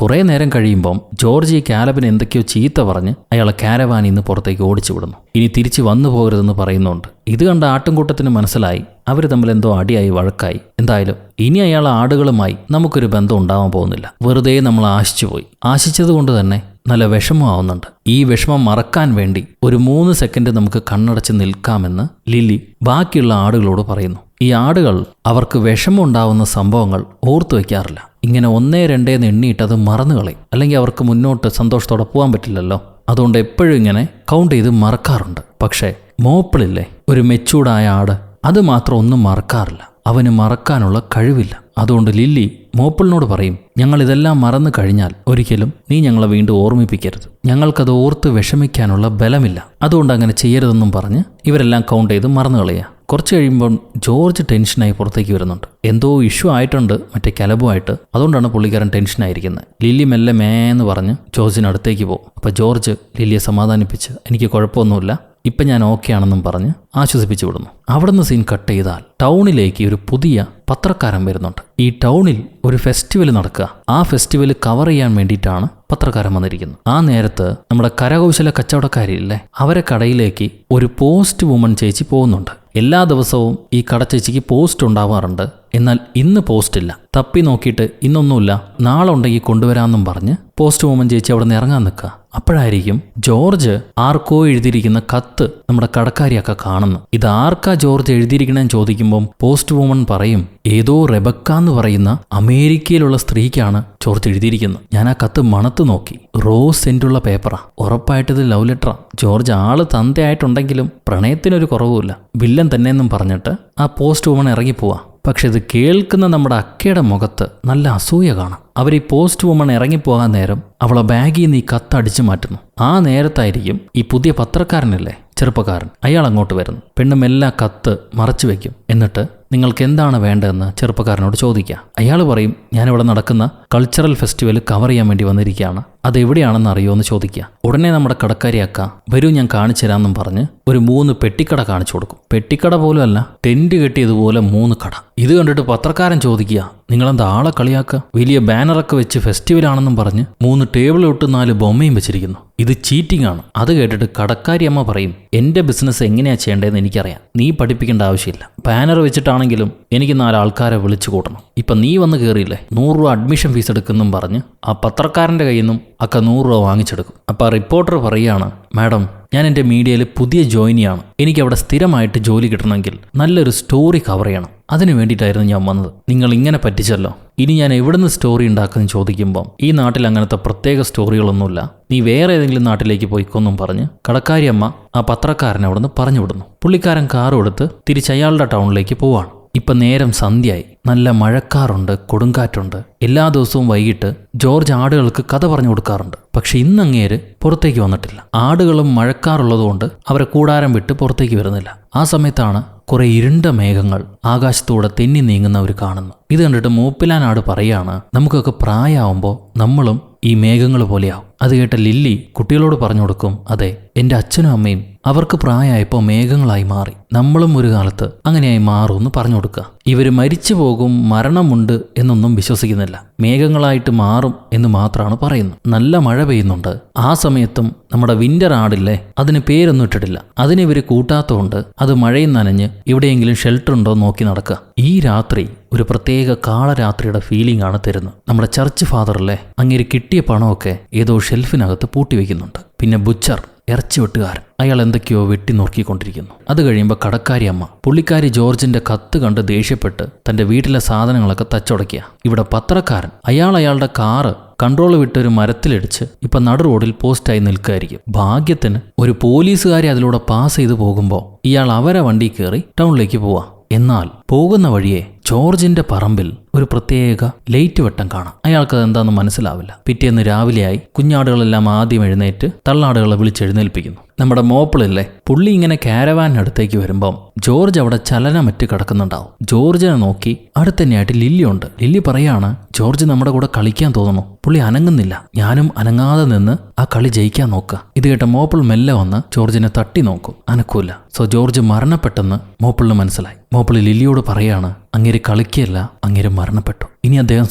കുറേ നേരം കഴിയുമ്പം ജോർജ് ഈ കാലബിന് എന്തൊക്കെയോ ചീത്ത പറഞ്ഞ് അയാളെ കാരവാനിൽ നിന്ന് പുറത്തേക്ക് ഓടിച്ചു വിടുന്നു. ഇനി തിരിച്ച് വന്നു പോകരുതെന്ന് പറയുന്നുണ്ട്. ഇത് കണ്ട ആട്ടിൻകൂട്ടത്തിന് മനസ്സിലായി അവർ തമ്മിൽ എന്തോ അടിയായി, വഴക്കായി. എന്തായാലും ഇനി അയാൾ ആടുകളുമായി നമുക്കൊരു ബന്ധം ഉണ്ടാവാൻ പോകുന്നില്ല. വെറുതെ നമ്മൾ ആശിച്ചുപോയി. ആശിച്ചതുകൊണ്ട് തന്നെ നല്ല വിഷമമാവുന്നുണ്ട്. ഈ വിഷമം മറക്കാൻ വേണ്ടി ഒരു 3 സെക്കൻഡ് നമുക്ക് കണ്ണടച്ച് നിൽക്കാമെന്ന് ലില്ലി ബാക്കിയുള്ള ആടുകളോട് പറയുന്നു. ഈ ആടുകൾ അവർക്ക് വിഷമം ഉണ്ടാവുന്ന സംഭവങ്ങൾ ഓർത്തു വയ്ക്കാറില്ല. ഇങ്ങനെ 1, 2 എണ്ണിയിട്ട് അത് മറന്നു കളയും. അല്ലെങ്കിൽ അവർക്ക് മുന്നോട്ട് സന്തോഷത്തോടെ പോകാൻ പറ്റില്ലല്ലോ. അതുകൊണ്ട് എപ്പോഴും ഇങ്ങനെ കൗണ്ട് ചെയ്ത് മറക്കാറുണ്ട്. പക്ഷേ മോപ്പിളില്ലേ, ഒരു മെച്ചൂർഡായ ആട്, അത് മാത്രം ഒന്നും മറക്കാറില്ല. അവന് മറക്കാനുള്ള കഴിവില്ല. അതുകൊണ്ട് ലില്ലി മോപ്പിളിനോട് പറയും, ഞങ്ങൾ ഇതെല്ലാം മറന്നു കഴിഞ്ഞാൽ ഒരിക്കലും നീ ഞങ്ങളെ വീണ്ടും ഓർമ്മിപ്പിക്കരുത്, ഞങ്ങൾക്കത് ഓർത്ത് വിഷമിക്കാനുള്ള ബലമില്ല, അതുകൊണ്ട് അങ്ങനെ ചെയ്യരുതെന്നും പറഞ്ഞ് ഇവരെല്ലാം കൗണ്ട് ചെയ്ത് മറന്നു കളയുക. കുറച്ച് കഴിയുമ്പോൾ ജോർജ് ടെൻഷനായി പുറത്തേക്ക് വരുന്നുണ്ട്. എന്തോ ഇഷ്യൂ ആയിട്ടുണ്ട് മറ്റേ കലബുമായിട്ട്, അതുകൊണ്ടാണ് പുള്ളിക്കാരൻ ടെൻഷനായിരിക്കുന്നത്. ലില്ലി മെല്ലെ മേന്ന് പറഞ്ഞ് ജോർജിനടുത്തേക്ക് പോകും. അപ്പോൾ ജോർജ് ലില്ലിയെ സമാധാനിപ്പിച്ച്, എനിക്ക് കുഴപ്പമൊന്നുമില്ല, ഇപ്പം ഞാൻ ഓക്കെ ആണെന്നും പറഞ്ഞ് ആശ്വസിപ്പിച്ചു വിടുന്നു. അവിടുന്ന് സീൻ കട്ട് ചെയ്താൽ ടൗണിലേക്ക് ഒരു പുതിയ പത്രക്കാരൻ വരുന്നുണ്ട്. ഈ ടൗണിൽ ഒരു ഫെസ്റ്റിവൽ നടക്കുക. ആ ഫെസ്റ്റിവൽ കവർ ചെയ്യാൻ വേണ്ടിയിട്ടാണ് പത്രക്കാരൻ വന്നിരിക്കുന്നത്. ആ നേരത്ത് നമ്മുടെ കരകൗശല കച്ചവടക്കാരില്ലേ, അവരെ കടയിലേക്ക് ഒരു പോസ്റ്റ് വുമൺ ചേച്ചി പോകുന്നുണ്ട്. എല്ലാ ദിവസവും ഈ കടച്ചേച്ചിക്ക് പോസ്റ്റ് ഉണ്ടാവാറുണ്ട്. എന്നാൽ ഇന്ന് പോസ്റ്റില്ല. തപ്പി നോക്കിയിട്ട് ഇന്നൊന്നുമില്ല, നാളെ ഉണ്ടെങ്കിൽ കൊണ്ടുവരാമെന്നും പറഞ്ഞ് പോസ്റ്റ് വുമൻ ചേച്ചി അവിടെ നിന്ന് ഇറങ്ങാൻ നിൽക്കുക. അപ്പോഴായിരിക്കും ജോർജ് ആർക്കോ എഴുതിയിരിക്കുന്ന കത്ത് നമ്മുടെ കടക്കാരിയൊക്കെ കാണുന്നു. ഇത് ആർക്കാ ജോർജ് എഴുതിയിരിക്കണമെന്ന് ചോദിക്കുമ്പം പോസ്റ്റ് വുമൺ പറയും, ഏതോ റെബക്ക എന്ന് പറയുന്ന അമേരിക്കയിലുള്ള സ്ത്രീക്കാണ് ജോർജ് എഴുതിയിരിക്കുന്നത്. ഞാൻ ആ കത്ത് മണത്ത് നോക്കി, റോസ് സെന്റുള്ള പേപ്പറാ, ഉറപ്പായിട്ടത് ലവ് ലെറ്ററാ. ജോർജ് ആള് തന്തയായിട്ടുണ്ടെങ്കിലും പ്രണയത്തിനൊരു കുറവുമില്ല, വില്ലൻ തന്നെയെന്നും പറഞ്ഞിട്ട് ആ പോസ്റ്റ് വുമൺ ഇറങ്ങിപ്പോവാ. പക്ഷെ ഇത് കേൾക്കുന്ന നമ്മുടെ അക്കയുടെ മുഖത്ത് നല്ല അസൂയ കാണാം. അവർ ഈ പോസ്റ്റ് വുമൺ ഇറങ്ങിപ്പോകാൻ നേരം അവളെ ബാഗിൽ നിന്ന് ഈ കത്തടിച്ചു മാറ്റുന്നു. ആ നേരത്തായിരിക്കും ഈ പുതിയ പത്രക്കാരനല്ലേ, ചെറുപ്പക്കാരൻ, അയാൾ അങ്ങോട്ട് വരുന്നു. പെണ്ണും എല്ലാ കത്ത് മറച്ചു വെക്കും. എന്നിട്ട് നിങ്ങൾക്ക് എന്താണ് വേണ്ടതെന്ന് ചെറുപ്പക്കാരനോട് ചോദിക്കുക. അയാൾ പറയും, ഞാനിവിടെ നടക്കുന്ന കൾച്ചറൽ ഫെസ്റ്റിവൽ കവർ ചെയ്യാൻ വേണ്ടി വന്നിരിക്കുകയാണ്, അതെവിടെയാണെന്ന് അറിയുമോ ചോദിക്കുക. ഉടനെ നമ്മുടെ കടക്കാരിയാക്ക, വരൂ ഞാൻ കാണിച്ചു തരാമെന്നും പറഞ്ഞ് ഒരു 3 പെട്ടിക്കട കാണിച്ചു കൊടുക്കും. പെട്ടിക്കട പോലും അല്ല, ടെന്റ് കെട്ടിയതുപോലെ 3 കട. ഇത് കണ്ടിട്ട് പത്രക്കാരൻ ചോദിക്കുക, നിങ്ങളെന്താ ആളെ കളിയാക്കുക? വലിയ ബാനറൊക്കെ വെച്ച് ഫെസ്റ്റിവലാണെന്നും പറഞ്ഞ് 3 ടേബിൾ തൊട്ട് 4 ബൊമ്മയും വെച്ചിരിക്കുന്നു. ഇത് ചീറ്റിംഗ് ആണ്. അത് കേട്ടിട്ട് കടക്കാരി അമ്മ പറയും, എന്റെ ബിസിനസ് എങ്ങനെയാ ചെയ്യേണ്ടതെന്ന് എനിക്കറിയാം, നീ പഠിപ്പിക്കേണ്ട ആവശ്യമില്ല. ബാനർ വെച്ചിട്ടാണെങ്കിലും എനിക്ക് 4 ആൾക്കാരെ വിളിച്ചു കൂട്ടണം. ഇപ്പം നീ വന്ന് കയറിയില്ലേ, 100 രൂപ അഡ്മിഷൻ ഫീസ് എടുക്കുന്നും പറഞ്ഞ് ആ പത്രക്കാരൻ്റെ കയ്യിൽ നിന്നും അക്ക 100 രൂപ വാങ്ങിച്ചെടുക്കും. അപ്പോൾ ആ റിപ്പോർട്ടർ പറയുകയാണ്, മാഡം ഞാൻ എൻ്റെ മീഡിയയിൽ പുതിയ ജോയിനിയാണ്, എനിക്കവിടെ സ്ഥിരമായിട്ട് ജോലി കിട്ടണമെങ്കിൽ നല്ലൊരു സ്റ്റോറി കവർ ചെയ്യണം, അതിനു വേണ്ടിയിട്ടായിരുന്നു ഞാൻ വന്നത്. നിങ്ങൾ ഇങ്ങനെ പറ്റിച്ചല്ലോ, ഇനി ഞാൻ എവിടുന്ന് സ്റ്റോറി ഉണ്ടാക്കുമെന്ന് ചോദിക്കുമ്പം ഈ നാട്ടിൽ അങ്ങനത്തെ പ്രത്യേക സ്റ്റോറികളൊന്നുമില്ല, നീ വേറെ ഏതെങ്കിലും നാട്ടിലേക്ക് പോയിക്കൊന്നും പറഞ്ഞ് കടക്കാരിയമ്മ ആ പത്രക്കാരനെ അവിടെ നിന്ന് പറഞ്ഞു വിടുന്നു. പുള്ളിക്കാരൻ കാറും എടുത്ത് തിരിച്ച് അയാളുടെ ടൗണിലേക്ക് പോവാണ്. ഇപ്പം നേരം സന്ധ്യയായി, നല്ല മഴക്കാറുണ്ട്, കൊടുങ്കാറ്റുണ്ട്. എല്ലാ ദിവസവും വൈകിട്ട് ജോർജ് ആടുകൾക്ക് കഥ പറഞ്ഞു കൊടുക്കാറുണ്ട്. പക്ഷെ ഇന്ന് അങ്ങേര് പുറത്തേക്ക് വന്നിട്ടില്ല. ആടുകളും മഴക്കാറുള്ളതുകൊണ്ട് അവരെ കൂടാരം വിട്ട് പുറത്തേക്ക് വരുന്നില്ല. ആ സമയത്താണ് കുറെ ഇരുണ്ട മേഘങ്ങൾ ആകാശത്തൂടെ തെന്നി നീങ്ങുന്നവർ കാണുന്നു. ഇത് കണ്ടിട്ട് മൂപ്പിലാനാട് പറയാണ്, നമുക്കൊക്കെ പ്രായമാവുമ്പോൾ നമ്മളും ഈ മേഘങ്ങൾ പോലെയാവും. അത് കേട്ട ലില്ലി കുട്ടികളോട് പറഞ്ഞു കൊടുക്കും, അതെ, എൻ്റെ അച്ഛനും അമ്മയും അവർക്ക് പ്രായമായപ്പോൾ മേഘങ്ങളായി മാറി, നമ്മളും ഒരു കാലത്ത് അങ്ങനെയായി മാറുമെന്ന് പറഞ്ഞു കൊടുക്കുക. ഇവർ മരിച്ചു പോകും, മരണമുണ്ട് എന്നൊന്നും വിശ്വസിക്കുന്നില്ല, മേഘങ്ങളായിട്ട് മാറും എന്ന് മാത്രമാണ് പറയുന്നത്. നല്ല മഴ പെയ്യുന്നുണ്ട്. ആ സമയത്തും നമ്മുടെ വിന്റർ ആടില്ലേ, അതിന് പേരൊന്നും ഇട്ടിട്ടില്ല. അതിനെ ഇവർ കൂട്ടാത്തതുകൊണ്ട് അത് മഴയും നനഞ്ഞ് എവിടെയെങ്കിലും ഷെൽട്ടർ ഉണ്ടോ നോക്കി നടക്കുക. ഈ രാത്രി ഒരു പ്രത്യേക കാളരാത്രിയുടെ ഫീലിംഗ് ആണ് തരുന്നത്. നമ്മുടെ ചർച്ച് ഫാദറല്ലേ, അങ്ങേര് കിട്ടിയ പണമൊക്കെ ഏതോ ഷെൽഫിനകത്ത് പൂട്ടിവെക്കുന്നുണ്ട്. പിന്നെ ബുച്ചർ, ഇറച്ചി വെട്ടുകാരൻ, അയാൾ എന്തൊക്കെയോ വെട്ടി നോക്കിക്കൊണ്ടിരിക്കുന്നു. അത് കഴിയുമ്പോൾ കടക്കാരി അമ്മ, പുള്ളിക്കാരി ജോർജിന്റെ കത്ത് കണ്ട് ദേഷ്യപ്പെട്ട് തന്റെ വീട്ടിലെ സാധനങ്ങളൊക്കെ തച്ചുടക്കുക. ഇവിടെ പത്രക്കാരൻ, അയാളുടെ കാറ് കൺട്രോൾ വിട്ടൊരു മരത്തിലിടിച്ച് ഇപ്പം നടു റോഡിൽ പോസ്റ്റായി നിൽക്കുകയായിരിക്കും. ഭാഗ്യത്തിന് ഒരു പോലീസുകാരെ അതിലൂടെ പാസ് ചെയ്ത് പോകുമ്പോൾ ഇയാൾ അവരെ വണ്ടി കയറി ടൗണിലേക്ക് പോവാ. എന്നാൽ പോകുന്ന വഴിയെ ജോർജിന്റെ പറമ്പിൽ ഒരു പ്രത്യേക ലൈറ്റ് വെട്ടം കാണാം. അയാൾക്കത് എന്താണെന്ന് മനസ്സിലാവില്ല. പിറ്റേന്ന് രാവിലെയായി കുഞ്ഞാടുകളെല്ലാം ആദ്യം എഴുന്നേറ്റ് തള്ളാടുകളെ വിളിച്ചെഴുന്നേൽപ്പിക്കുന്നു. നമ്മുടെ മോപ്പിളില്ലേ, പുള്ളി ഇങ്ങനെ കാരവാനടുത്തേക്ക് വരുമ്പം ജോർജ് അവിടെ ചലനമറ്റ് കിടക്കുന്നുണ്ടാവും. ജോർജിനെ നോക്കി അടുത്തന്നെയായിട്ട് ലില്ലി ഉണ്ട്. ലില്ലി പറയാണ്, ജോർജ് നമ്മുടെ കൂടെ കളിക്കാൻ തോന്നുന്നു, പുള്ളി അനങ്ങുന്നില്ല, ഞാനും അനങ്ങാതെ നിന്ന് ആ കളി ജയിക്കാൻ നോക്കുക. ഇത് കേട്ട മോപ്പിൾ മെല്ലെ വന്ന് ജോർജിനെ തട്ടി നോക്കും, അനക്കൂല. സോ ജോർജ് മരണപ്പെട്ടെന്ന് മോപ്പിളിന് മനസ്സിലായി. മോപ്പിൾ ലില്ലിയോട് പറയാണ്, അങ്ങേര് കളിക്കുകയല്ല, അങ്ങേര് മരണപ്പെട്ടു, ഇനി അദ്ദേഹം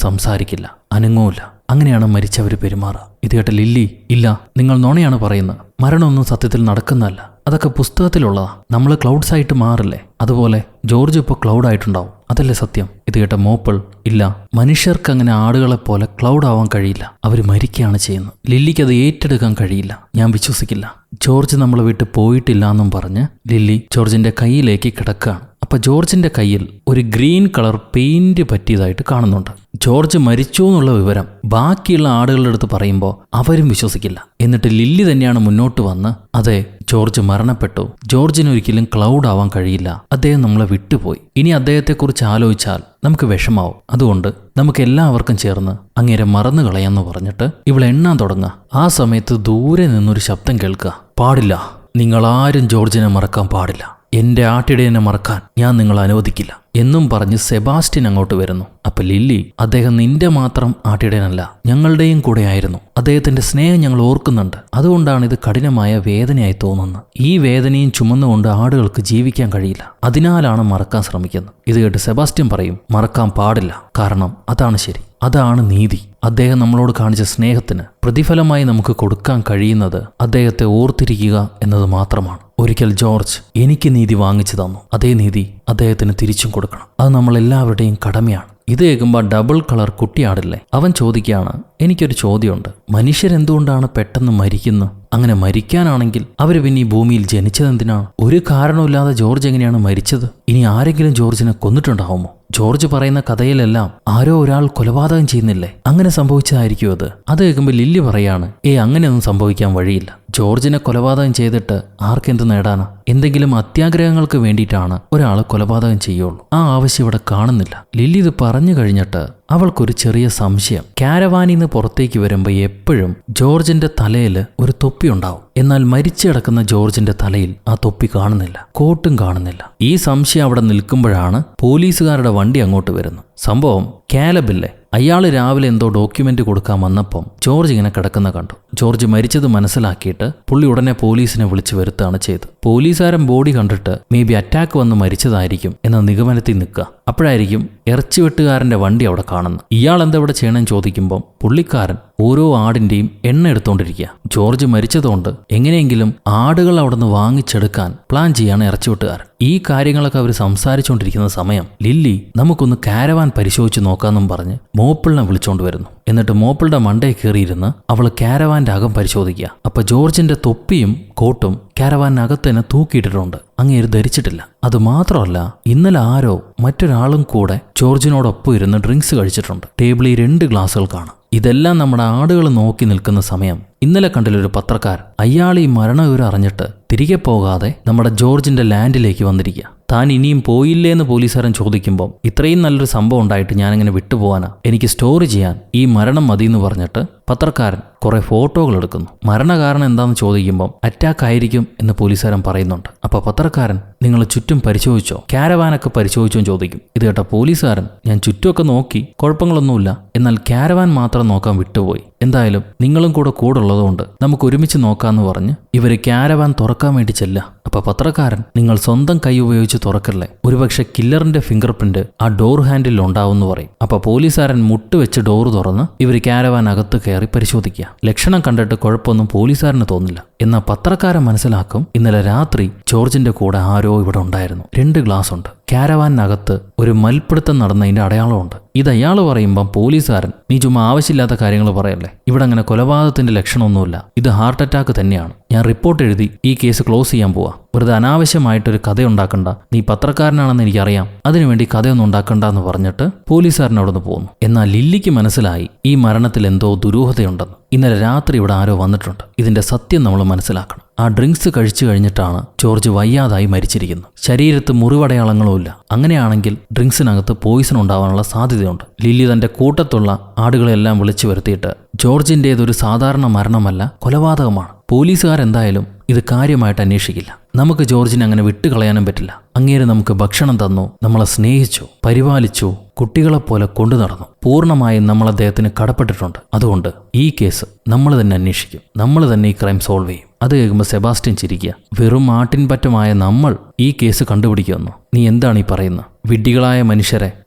സംസാരിക്കില്ല, അനങ്ങൂല. അങ്ങനെയാണ് മരിച്ചവർ പെരുമാറുക. ഇത് കേട്ട ലില്ലി, ഇല്ല, നിങ്ങൾ നുണയാണ് പറയുന്നത്, മരണമൊന്നും സത്യത്തിൽ നടക്കുന്നതല്ല, അതൊക്കെ പുസ്തകത്തിലുള്ളതാ, നമ്മൾ ക്ലൗഡ്സ് ആയിട്ട് മാറില്ലേ, അതുപോലെ ജോർജ് ഇപ്പോൾ ക്ലൗഡ് ആയിട്ടുണ്ടാവും, അതല്ലേ സത്യം. ഇത് കേട്ട മോപ്പിൾ, ഇല്ല, മനുഷ്യർക്ക് അങ്ങനെ ആടുകളെപ്പോലെ ക്ലൗഡ് ആവാൻ കഴിയില്ല, അവർ മരിക്കുകയാണ് ചെയ്യുന്നത്. ലില്ലിക്ക് അത് ഏറ്റെടുക്കാൻ കഴിയില്ല, ഞാൻ വിശ്വസിക്കില്ല. ജോർജ് നമ്മളെ വിട്ട് പോയിട്ടില്ല എന്നും പറഞ്ഞ് ലില്ലി ജോർജിന്റെ കയ്യിലേക്ക് കിടക്കുകയാണ്. അപ്പൊ ജോർജിന്റെ കയ്യിൽ ഒരു ഗ്രീൻ കളർ പെയിന്റ് പറ്റിയതായിട്ട് കാണുന്നുണ്ട്. ജോർജ് മരിച്ചു എന്നുള്ള വിവരം ബാക്കിയുള്ള ആടുകളുടെ അടുത്ത് പറയുമ്പോൾ അവരും വിശ്വസിക്കില്ല. എന്നിട്ട് ലില്ലി തന്നെയാണ് മുന്നോട്ട് വന്ന്, അതെ, ജോർജ് മരണപ്പെട്ടു, ജോർജിന് ഒരിക്കലും ക്ലൗഡ് ആവാൻ കഴിയില്ല, അദ്ദേഹം നമ്മളെ വിട്ടുപോയി, ഇനി അദ്ദേഹത്തെക്കുറിച്ച് ആലോചിച്ചാൽ നമുക്ക് വിഷമാവും, അതുകൊണ്ട് നമുക്ക് എല്ലാവർക്കും ചേർന്ന് അങ്ങേരെ മറന്നു കളയാന്ന് പറഞ്ഞിട്ട് ഇവൾ എണ്ണാൻ തുടങ്ങുക. ആ സമയത്ത് ദൂരെ നിന്നൊരു ശബ്ദം കേൾക്കുക, പാടില്ല, നിങ്ങളാരും ജോർജിനെ മറക്കാൻ പാടില്ല, എൻ്റെ ആട്ടിടയനെ മറക്കാൻ ഞാൻ നിങ്ങളെ അനുവദിക്കില്ല എന്നും പറഞ്ഞ് സെബാസ്റ്റ്യൻ അങ്ങോട്ട് വരുന്നു. അപ്പൊ ലില്ലി, അദ്ദേഹം നിന്റെ മാത്രം ആട്ടിടയനല്ല, ഞങ്ങളുടെയും കൂടെ ആയിരുന്നു, അദ്ദേഹത്തിന്റെ സ്നേഹം ഞങ്ങൾ ഓർക്കുന്നുണ്ട്, അതുകൊണ്ടാണ് ഇത് കഠിനമായ വേദനയായി തോന്നുന്നത്. ഈ വേദനയും ചുമന്നുകൊണ്ട് ആടുകൾക്ക് ജീവിക്കാൻ കഴിയില്ല, അതിനാലാണ് മറക്കാൻ ശ്രമിക്കുന്നത്. ഇത് കേട്ട് സെബാസ്റ്റ്യൻ പറയും, മറക്കാൻ പാടില്ല, കാരണം അതാണ് ശരി, അതാണ് നീതി. അദ്ദേഹം നമ്മളോട് കാണിച്ച സ്നേഹത്തിന് പ്രതിഫലമായി നമുക്ക് കൊടുക്കാൻ കഴിയുന്നത് അദ്ദേഹത്തെ ഓർത്തിരിക്കുക എന്നത് മാത്രമാണ്. ഒരിക്കൽ ജോർജ് എനിക്ക് നീതി വാങ്ങിച്ചു തന്നു. അതേ നീതി അദ്ദേഹത്തിന് തിരിച്ചും കൊടുക്കണം. അത് നമ്മളെല്ലാവരുടെയും കടമയാണ്. ഇത് കേൾക്കുമ്പോൾ ഡബിൾ കളർ കുട്ടിയാടില്ലേ, അവൻ ചോദിക്കുകയാണ്, എനിക്കൊരു ചോദ്യമുണ്ട്. മനുഷ്യരെന്തുകൊണ്ടാണ് പെട്ടെന്ന് മരിക്കുന്നത്? അങ്ങനെ മരിക്കാനാണെങ്കിൽ അവർ പിന്നെ ഈ ഭൂമിയിൽ ജനിച്ചതെന്തിനാണ്? ഒരു കാരണമില്ലാതെ ജോർജ് എങ്ങനെയാണ് മരിച്ചത്? ഇനി ആരെങ്കിലും ജോർജിനെ കൊന്നിട്ടുണ്ടാവുമോ? ജോർജ് പറയുന്ന കഥയിലെല്ലാം ആരോ ഒരാൾ കൊലപാതകം ചെയ്യുന്നില്ലേ? അങ്ങനെ സംഭവിച്ചതായിരിക്കും അത്. അത് കേൾക്കുമ്പോൾ ലില്ലി പറയാണ്, അങ്ങനെയൊന്നും സംഭവിക്കാൻ വഴിയില്ല. ജോർജിനെ കൊലപാതകം ചെയ്തിട്ട് ആർക്കെന്ത് നേടാനാ? എന്തെങ്കിലും അത്യാഗ്രഹങ്ങൾക്ക് വേണ്ടിയിട്ടാണ് ഒരാൾ കൊലപാതകം ചെയ്യുള്ളൂ. ആ ആവശ്യം ഇവിടെ കാണുന്നില്ല. ലില്ലി ഇത് പറഞ്ഞു കഴിഞ്ഞിട്ട് അവൾക്കൊരു ചെറിയ സംശയം. കാരവാനിൽ നിന്ന് പുറത്തേക്ക് വരുമ്പോൾ എപ്പോഴും ജോർജിന്റെ തലയിൽ ഒരു തൊപ്പി ഉണ്ടാവും. എന്നാൽ മരിച്ചു കിടക്കുന്ന ജോർജിന്റെ തലയിൽ ആ തൊപ്പി കാണുന്നില്ല, കോട്ടും കാണുന്നില്ല. ഈ സംശയം അവിടെ നിൽക്കുമ്പോഴാണ് പോലീസുകാരുടെ വണ്ടി അങ്ങോട്ട് വരുന്നു. സംഭവം കാലബില്ലേ, അയാൾ രാവിലെ എന്തോ ഡോക്യുമെന്റ് കൊടുക്കാൻ വന്നപ്പം ജോർജ് ഇങ്ങനെ കിടക്കുന്ന കണ്ടു. ജോർജ് മരിച്ചത് മനസ്സിലാക്കിയിട്ട് പുള്ളി ഉടനെ പോലീസിനെ വിളിച്ചു വരുത്തുകയാണ് ചെയ്തത്. പോലീസുകാരൻ ബോഡി കണ്ടിട്ട് മേ ബി അറ്റാക്ക് വന്ന് മരിച്ചതായിരിക്കും എന്ന നിഗമനത്തിൽ നിൽക്കുക. അപ്പോഴായിരിക്കും ഇറച്ചിവെട്ടുകാരന്റെ വണ്ടി അവിടെ കാണുന്നത്. ഇയാൾ എന്താ ഇവിടെ ചെയ്യണമെന്ന് ചോദിക്കുമ്പം പുള്ളിക്കാരൻ ഓരോ ആടിന്റെയും എണ്ണ എടുത്തുകൊണ്ടിരിക്കുക. ജോർജ് മരിച്ചതുകൊണ്ട് എങ്ങനെയെങ്കിലും ആടുകൾ അവിടെ നിന്ന് വാങ്ങിച്ചെടുക്കാൻ പ്ലാൻ ചെയ്യാണ് ഇറച്ചിവെട്ടുകാരൻ. ഈ കാര്യങ്ങളൊക്കെ അവർ സംസാരിച്ചുകൊണ്ടിരിക്കുന്ന സമയം ലില്ലി നമുക്കൊന്ന് കാരവാൻ പരിശോധിച്ച് നോക്കാമെന്നും പറഞ്ഞ് മോപ്പിളിനെ വിളിച്ചോണ്ട് വരുന്നു. എന്നിട്ട് മോപ്പിളുടെ മണ്ടയിൽ കയറിയിരുന്ന് അവൾ കാരവാന്റെ അകം പരിശോധിക്കുക. അപ്പൊ ജോർജിന്റെ തൊപ്പിയും കോട്ടും കാരവാനകത്ത് തന്നെ തൂക്കിയിട്ടിട്ടുണ്ട്. അങ്ങേര് ധരിച്ചിട്ടില്ല. അത് മാത്രമല്ല, ഇന്നലെ ആരോ മറ്റൊരാളും കൂടെ ജോർജിനോടൊപ്പം ഇരുന്ന് ഡ്രിങ്ക്സ് കഴിച്ചിട്ടുണ്ട്. ടേബിളിൽ 2 ഗ്ലാസുകൾ കാണാം. ഇതെല്ലാം നമ്മുടെ ആടുകൾ നോക്കി നിൽക്കുന്ന സമയം ഇന്നലെ കണ്ടിലൊരു പത്രക്കാരൻ അയാൾ ഈ മരണവിവരം അറിഞ്ഞിട്ട് തിരികെ പോകാതെ നമ്മുടെ ജോർജിന്റെ ലാൻഡിലേക്ക് വന്നിരിക്കുക. താൻ ഇനിയും പോയില്ലേ എന്ന് പോലീസുകാരൻ ചോദിക്കുമ്പോൾ ഇത്രയും നല്ലൊരു സംഭവം ഉണ്ടായിട്ട് ഞാനിങ്ങനെ വിട്ടുപോകാനാ, എനിക്ക് സ്റ്റോറി ചെയ്യാൻ ഈ മരണം മതി എന്ന് പറഞ്ഞിട്ട് പത്രക്കാരൻ കുറെ ഫോട്ടോകൾ എടുക്കുന്നു. മരണകാരണം എന്താണെന്ന് ചോദിക്കുമ്പോൾ അറ്റാക്ക് ആയിരിക്കും എന്ന് പോലീസുകാരൻ പറയുന്നുണ്ട്. അപ്പൊ പത്രക്കാരൻ നിങ്ങൾ ചുറ്റും പരിശോധിച്ചോ, കാരവാനൊക്കെ പരിശോധിച്ചോ ചോദിക്കും. ഇത് കേട്ട പോലീസുകാരൻ ഞാൻ ചുറ്റുമൊക്കെ നോക്കി, കുഴപ്പങ്ങളൊന്നുമില്ല, എന്നാൽ കാരവാൻ മാത്രം നോക്കാൻ വിട്ടുപോയി. എന്തായാലും നിങ്ങളും കൂടെ ഉള്ളതുകൊണ്ട് നമുക്ക് ഒരുമിച്ച് നോക്കാന്ന് പറഞ്ഞ് ഇവര് കാരവാൻ തുറക്കാൻ വേണ്ടി ചെല്ലുക. അപ്പൊ പത്രക്കാരൻ നിങ്ങൾ സ്വന്തം കൈ ഉപയോഗിച്ച് തുറക്കല്ലേ, ഒരുപക്ഷെ കില്ലറിന്റെ ഫിംഗർ പ്രിന്റ് ആ ഡോർ ഹാൻഡിൽ ഉണ്ടാവുമെന്ന് പറയും. അപ്പൊ പോലീസുകാരൻ മുട്ടുവെച്ച് ഡോർ തുറന്ന് ഇവര് കാരവാൻ അകത്ത് കയറി പരിശോധിക്കുക. ലക്ഷണം കണ്ടിട്ട് കുഴപ്പമൊന്നും പോലീസുകാരന് തോന്നില്ല. എന്നാൽ പത്രക്കാരൻ മനസ്സിലാക്കും ഇന്നലെ രാത്രി ജോർജിന്റെ കൂടെ ആരോ ഇവിടെ ഉണ്ടായിരുന്നു. 2 ഗ്ലാസ് ഉണ്ട്. കാരവാനകത്ത് ഒരു മൽപ്പിടുത്തം നടന്നതിന്റെ അടയാളമുണ്ട്. ഇത് അയാൾ പറയുമ്പം പോലീസുകാരൻ നീ ചുമ്മാ ആവശ്യമില്ലാത്ത കാര്യങ്ങൾ പറയല്ലേ, ഇവിടെ അങ്ങനെ കൊലപാതകത്തിന്റെ ലക്ഷണമൊന്നുമില്ല, ഇത് ഹാർട്ട് അറ്റാക്ക് തന്നെയാണ്. ഞാൻ റിപ്പോർട്ട് എഴുതി ഈ കേസ് ക്ലോസ് ചെയ്യാൻ പോവാ. വെറുതെ അനാവശ്യമായിട്ടൊരു കഥയുണ്ടാക്കണ്ട, നീ പത്രക്കാരനാണെന്ന് എനിക്കറിയാം, അതിനുവേണ്ടി കഥയൊന്നും ഉണ്ടാക്കണ്ട എന്ന് പറഞ്ഞിട്ട് പോലീസുകാരൻ അവിടെ നിന്ന് പോകുന്നു. എന്നാൽ ലില്ലിക്ക് മനസ്സിലായി ഈ മരണത്തിൽ എന്തോ ദുരൂഹതയുണ്ടെന്ന്. ഇന്നലെ രാത്രി ഇവിടെ ആരോ വന്നിട്ടുണ്ട്. ഇതിന്റെ സത്യം നമ്മൾ മനസ്സിലാക്കണം. ആ ഡ്രിങ്ക്സ് കഴിച്ചു കഴിഞ്ഞിട്ടാണ് ജോർജ് വയ്യാതായി മരിച്ചിരിക്കുന്നത്. ശരീരത്ത് മുറിവടയാളങ്ങളും ഇല്ല. അങ്ങനെയാണെങ്കിൽ ഡ്രിങ്ക്സിനകത്ത് പോയിസൺ ഉണ്ടാവാനുള്ള സാധ്യതയുണ്ട്. ലില്ലി തന്റെ കൂട്ടത്തുള്ള ആടുകളെല്ലാം വിളിച്ചു വരുത്തിയിട്ട് ജോർജിൻ്റേതൊരു സാധാരണ മരണമല്ല, കൊലപാതകമാണ്. പോലീസുകാരെന്തായാലും ഇത് കാര്യമായിട്ട് അന്വേഷിക്കില്ല. നമുക്ക് ജോർജിനെ അങ്ങനെ വിട്ടുകളയാനും പറ്റില്ല. അങ്ങേര് നമുക്ക് ഭക്ഷണം തന്നു, നമ്മളെ സ്നേഹിച്ചു, പരിപാലിച്ചു, കുട്ടികളെപ്പോലെ കൊണ്ടു നടന്നു. പൂർണ്ണമായും നമ്മൾ അദ്ദേഹത്തിന് കടപ്പെട്ടിട്ടുണ്ട്. അതുകൊണ്ട് ഈ കേസ് നമ്മൾ തന്നെ അന്വേഷിക്കും, നമ്മൾ തന്നെ ഈ ക്രൈം സോൾവ് ചെയ്യും. അത് കേൾക്കുമ്പോൾ സെബാസ്റ്റ്യൻ ചിരിക്കുക. വെറും ആട്ടിൻപറ്റമായ നമ്മൾ ഈ കേസ് കണ്ടുപിടിക്കുമെന്നോ? നീ എന്താണ് ഈ പറയുന്നത്? വിഡ്ഢികളായ